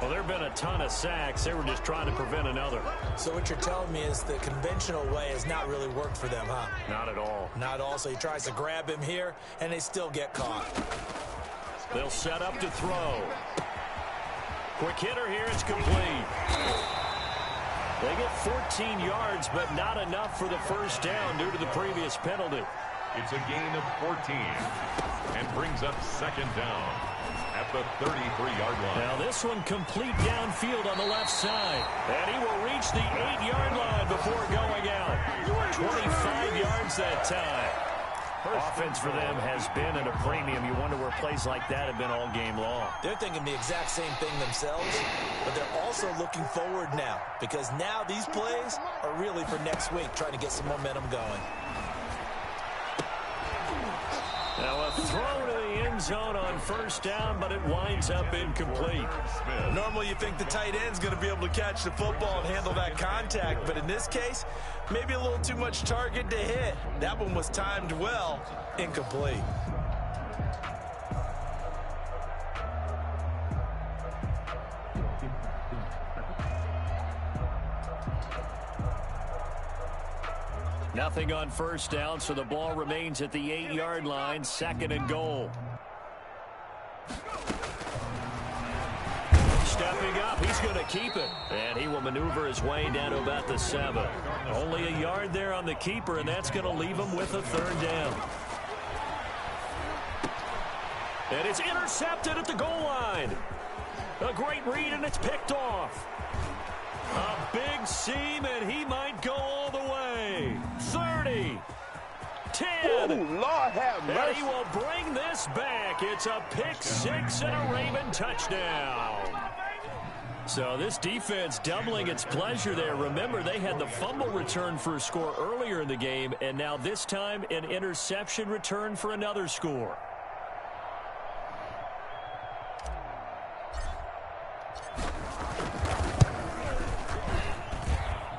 Well, there have been a ton of sacks. They were just trying to prevent another. So what you're telling me is the conventional way has not really worked for them, huh? Not at all. Not at all. So he tries to grab him here, and they still get caught. They'll set up to throw. Quick hitter here. It's complete. They get 14 yards, but not enough for the first down due to the previous penalty. It's a gain of 14 and brings up second down at the 33-yard line. Now this one complete downfield on the left side. And he will reach the 8-yard line before going out. 25 yards that time. Offense for them has been at a premium. You wonder where plays like that have been all game long. They're thinking the exact same thing themselves, but they're also looking forward now because now these plays are really for next week, trying to get some momentum going. Now a throw to the end zone on first down, but it winds up incomplete. Normally you think the tight end's going to be able to catch the football and handle that contact, but in this case, maybe a little too much target to hit. That one was timed well, incomplete. Nothing on first down, so the ball remains at the 8-yard line, second and goal. Stepping up, he's going to keep it. And he will maneuver his way down to about the 7. Only a yard there on the keeper, and that's going to leave him with a third down. And it's intercepted at the goal line. A great read, and it's picked off. A big seam, and he might go all the way. 30. 10. Ooh, Lord have mercy. And he will bring this back. It's a pick six and a Raven touchdown. So this defense doubling its pleasure there. Remember, they had the fumble return for a score earlier in the game, and now this time an interception return for another score.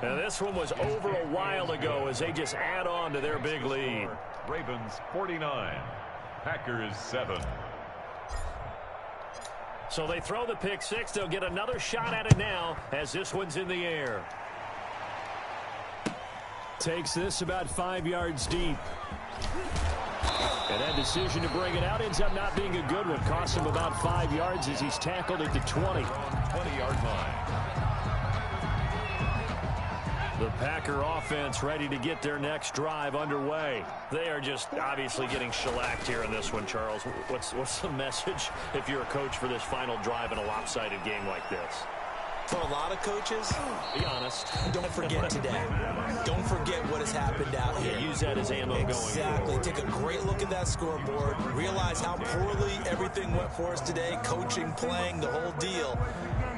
Now this one was over a while ago as they just add on to their big lead. Ravens 49, Packers 7. So they throw the pick six. They'll get another shot at it now as this one's in the air. Takes this about 5 yards deep. And that decision to bring it out ends up not being a good one. Costs him about 5 yards as he's tackled at the 20. 20-yard line. The Packer offense ready to get their next drive underway. They are just obviously getting shellacked here in this one, Charles. What's the message if you're a coach for this final drive in a lopsided game like this? For a lot of coaches, be honest. Don't forget today. Don't forget what has happened out here. Use that as ammo going Exactly. Take a great look at that scoreboard. Realize how poorly everything went for us today. Coaching, playing, the whole deal.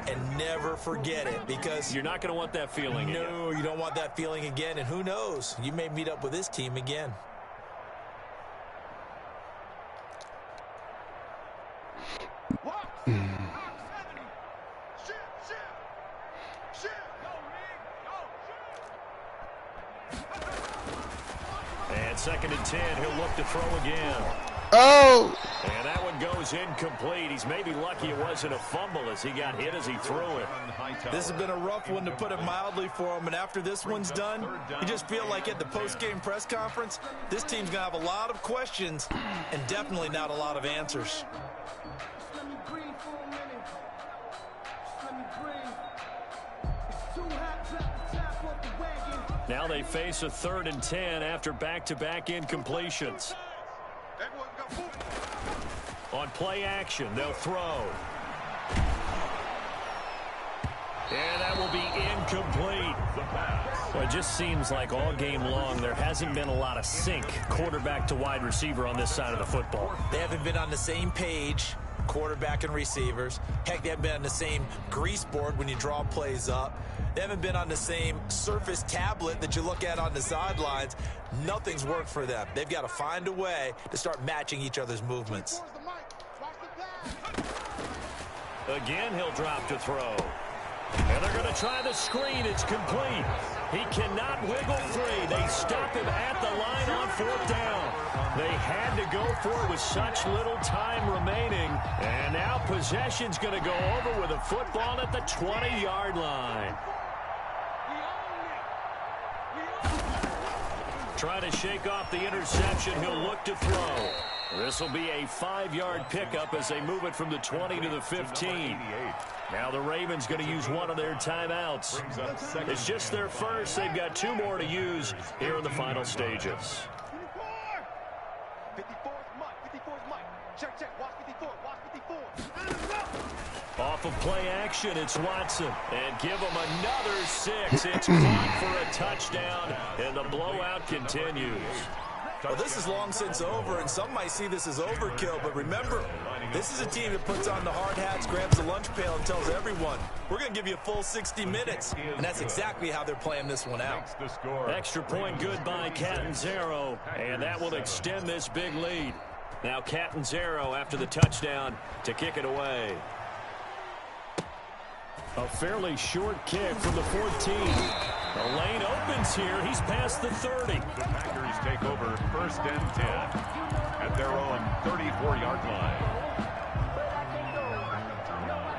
And never forget it, because you're not going to want that feeling again. No, you don't want that feeling again. And who knows? You may meet up with this team again. And second and 10, he'll look to throw again. Oh! And that one goes incomplete. He's maybe lucky it wasn't a fumble as he got hit as he threw it. This has been a rough one, to put it mildly, for him. And after this one's done, you just feel like at the post-game press conference, this team's going to have a lot of questions and definitely not a lot of answers. Now they face a 3rd and 10 after back-to-back incompletions. On play action, they'll throw. And that will be incomplete. Well, it just seems like all game long there hasn't been a lot of sync quarterback to wide receiver on this side of the football. They haven't been on the same page, quarterback and receivers. Heck, they haven't been on the same grease board when you draw plays up. They haven't been on the same surface tablet that you look at on the sidelines. Nothing's worked for them. They've got to find a way to start matching each other's movements. Again, he'll drop to throw. And they're going to try the screen. It's complete. He cannot wiggle free. They stop him at the line on 4th down. They had to go for it with such little time remaining. And now possession's going to go over with a football at the 20-yard line. Trying to shake off the interception. He'll look to throw. This will be a 5-yard pickup as they move it from the 20 to the 15. Now the Ravens going to use one of their timeouts. It's just their first. They've got 2 more to use here in the final stages. 54's Mike. Check. Watch 54. Off of play action, it's Watson. And give him another 6. It's caught for a touchdown, and the blowout continues. Well, this is long since over, and some might see this as overkill. But remember, this is a team that puts on the hard hats, grabs the lunch pail, and tells everyone, we're going to give you a full 60 minutes. And that's exactly how they're playing this one out. Extra point good by Catanzaro, and that will extend this big lead. Now Catanzaro after the touchdown to kick it away. A fairly short kick from the 14. The lane opens here. He's past the 30. The Packers take over 1st and 10 at their own 34-yard line.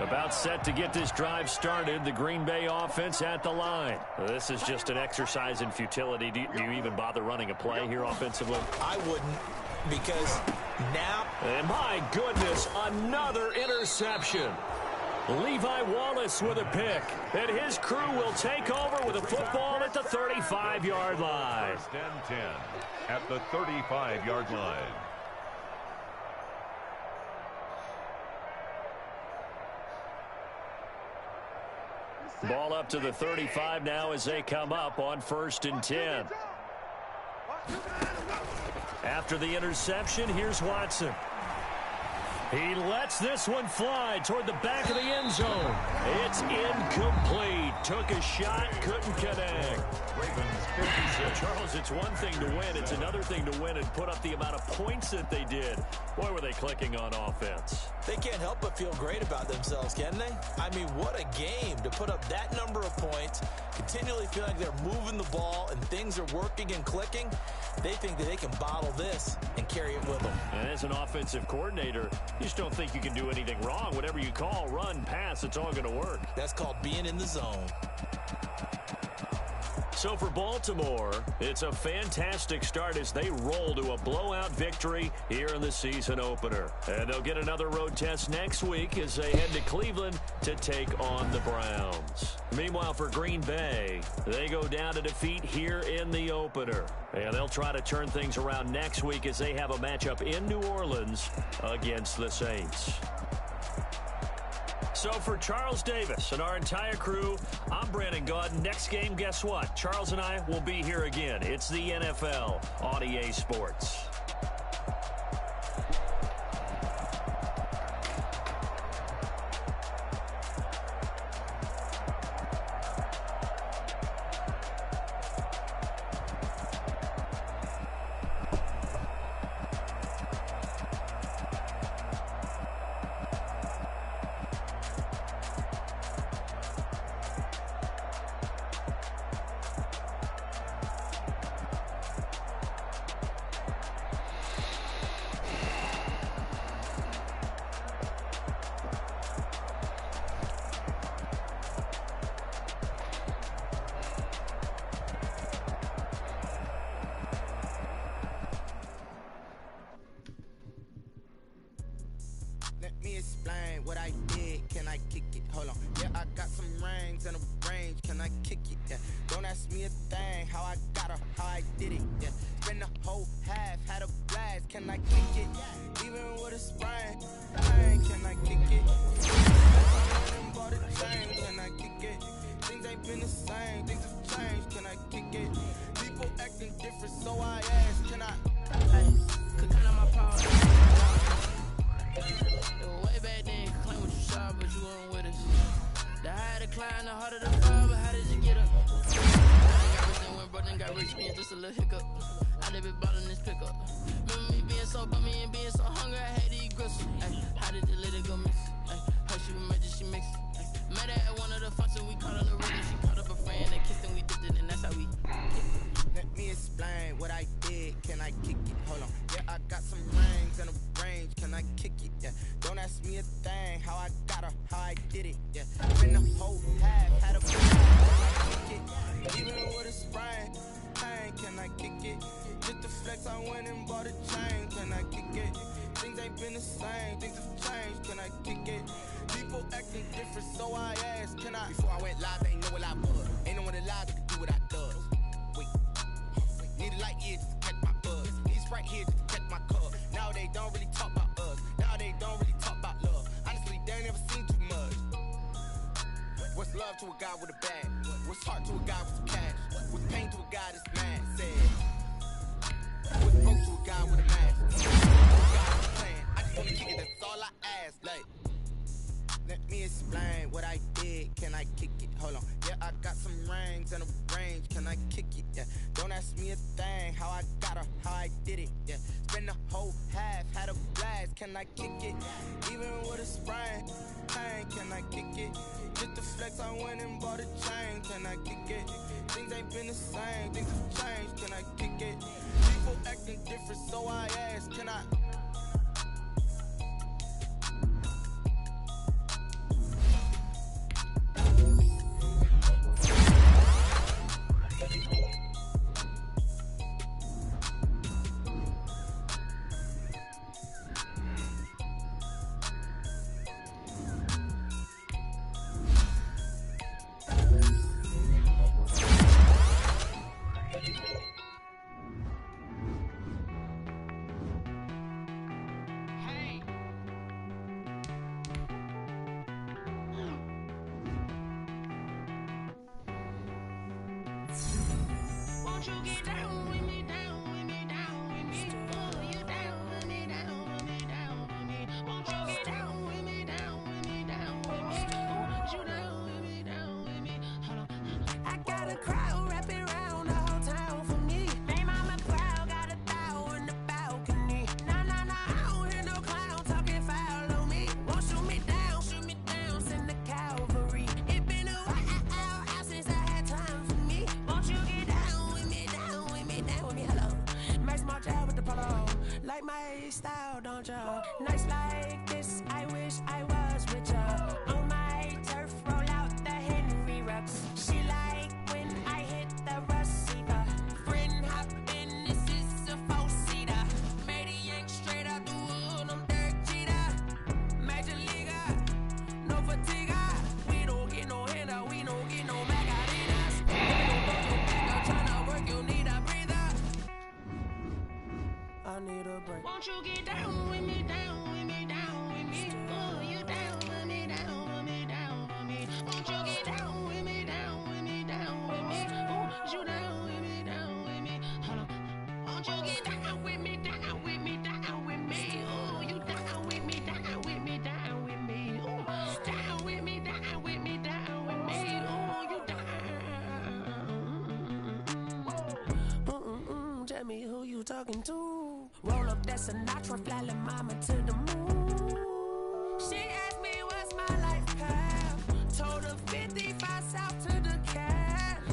About set to get this drive started. The Green Bay offense at the line. This is just an exercise in futility. Do you even bother running a play here offensively? I wouldn't, because now... And my goodness, another interception. Levi Wallace with a pick, and his crew will take over with a football at the 35-yard line. 1st and 10 at the 35-yard line. Ball up to the 35 now as they come up on 1st and 10. After the interception, here's Watson. He lets this one fly toward the back of the end zone. It's incomplete. Took a shot, couldn't connect. Ravens 56. Charles, it's one thing to win. It's another thing to win and put up the amount of points that they did. Boy, were they clicking on offense. They can't help but feel great about themselves, can they? I mean, what a game to put up that number of points, continually feel like they're moving the ball and things are working and clicking. They think that they can bottle this and carry it with them. And as an offensive coordinator, you just don't think you can do anything wrong. Whatever you call, run, pass, it's all going to work. That's called being in the zone. So for Baltimore, it's a fantastic start as they roll to a blowout victory here in the season opener. And they'll get another road test next week as they head to Cleveland to take on the Browns. Meanwhile, for Green Bay, they go down to defeat here in the opener. And they'll try to turn things around next week as they have a matchup in New Orleans against the Saints. So for Charles Davis and our entire crew, I'm Brandon Gaudin. Next game, guess what? Charles and I will be here again. It's the NFL on EA Sports. What I did, can I kick it? Hold on. Yeah, I got some rings and a range. Can I kick it? Yeah. Don't ask me a thing. How I got her, how I did it. Yeah. Spend the whole half, had a blast. Can I kick it? Even with a sprain, can I kick it? Bought a chain, can I kick it? Things ain't been the same, things have changed. Can I kick it? People acting different, so I asked, can I? Hey, could count on my power. Way back then, claim what you saw, but you weren't with us. The higher the climb, the harder the fall, but how did you get up? I got rich and went broke and got rich again, just a little hiccup. I never bought in this pickup. Remember me being so bummy and being so hungry, I had to eat grits. Ay, how did the little go miss? Ay, how she was made, she mix. Met her at one of the functions, we caught on the river. She caught up a friend, they kissed and we dipped it, and that's how we. Let me explain what I did. Can I kick it? Hold on. Yeah, I got some rings and a range. Can I kick it? Yeah. Don't ask me a thing. How I got her, how I did it. Yeah. Been the whole half, had a kick it. Even with a sprain, pain. Can I kick it? Just the flex, I went and bought a chain. Can I kick it? Things ain't been the same. Things have changed. Can I kick it? People acting different, so I asked. Can I? Before I went live, they ain't know what I was. Ain't no one alive that could do what I does. Wait. Need a light here just to catch my buzz. These right here just to catch my cup. Now they don't really talk about us. Now they don't really talk about love. Honestly, they ain't never seen too much. What's love to a guy with a bag? What's heart to a guy with some cash? What's pain to a guy that's mad? Said. What's broke to a guy with a mask? What's a guy with a plan? I just wanna kick it, that's all I ask. Like, let me explain what I did. Can I kick it? Hold on. Yeah, I got some rings and a range. Can I kick it? Yeah. Don't ask me a thing. How I got her, how I did it. Yeah. Spend the whole half, had a blast. Can I kick it? Even with a sprain, pain. Can I kick it? Just the flex, I went and bought a chain. Can I kick it? Things ain't been the same. Things have changed. Can I kick it? People acting different, so I ask. Can I? Won't you get down with me, down with me, down with me? Oh, you down with me, down with me, down with me. Won't you get down with me, down with me, down with me? Oh, you down with me, down with me? Hold on. I got a crowd wrapping around the whole town for me. They mama proud, got a thou in the balcony. Nah, nah, nah, I don't hear no clown talking foul on me. Won't shoot me down, send the cavalry. It been a while since I had time for me. Won't you get down with me, down with me, down with me? Hello. Max March out with the polo. Like my style, don't ya? Nights like this, I wish I was with ya. On my turf, roll out the Henry Rux. She like when I hit the receiver. Friend hop in, this is a four-seater. Made a yank straight out the wood, I'm Derek Jeter. Major leaguer, no fatigue. We don't get no handout, we don't get no Margaritas. Tryna work, you need a breather. I need a break. Won't you get down with me, down with me, down with me? Oh, you down with me, down with me, down with me? Won't you get down with me, down with me, down with me? Oh, you down with me, down with me? Hold on. Won't you get down with me, down with me, down with me? Oh, you down with me, down with me, down with me? Oh, down with me, down with me, down with me? Oh, you down. Tell me who you talking to. Roll up that Sinatra, fly la mama to the moon. She asked me what's my life path. Told her 55 south to the cab.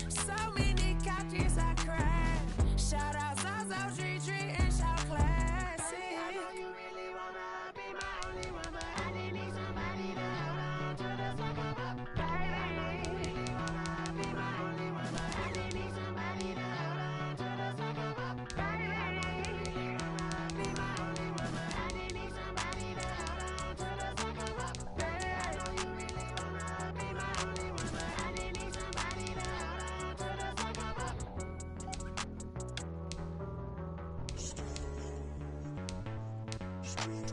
So many couches I cried. Shout out South Street and shout classy. I know you really wanna be my only one, but I didn't need somebody to hold on to the sucker up, baby. I know you really wanna be my only one, but I didn't need somebody to hold on to the sucker up, baby. I know you really wanna be my only one, but I didn't need somebody to hold on to the sucker up, baby. I know you really wanna be my only one, but I didn't need somebody to hold on to the sucker up. Street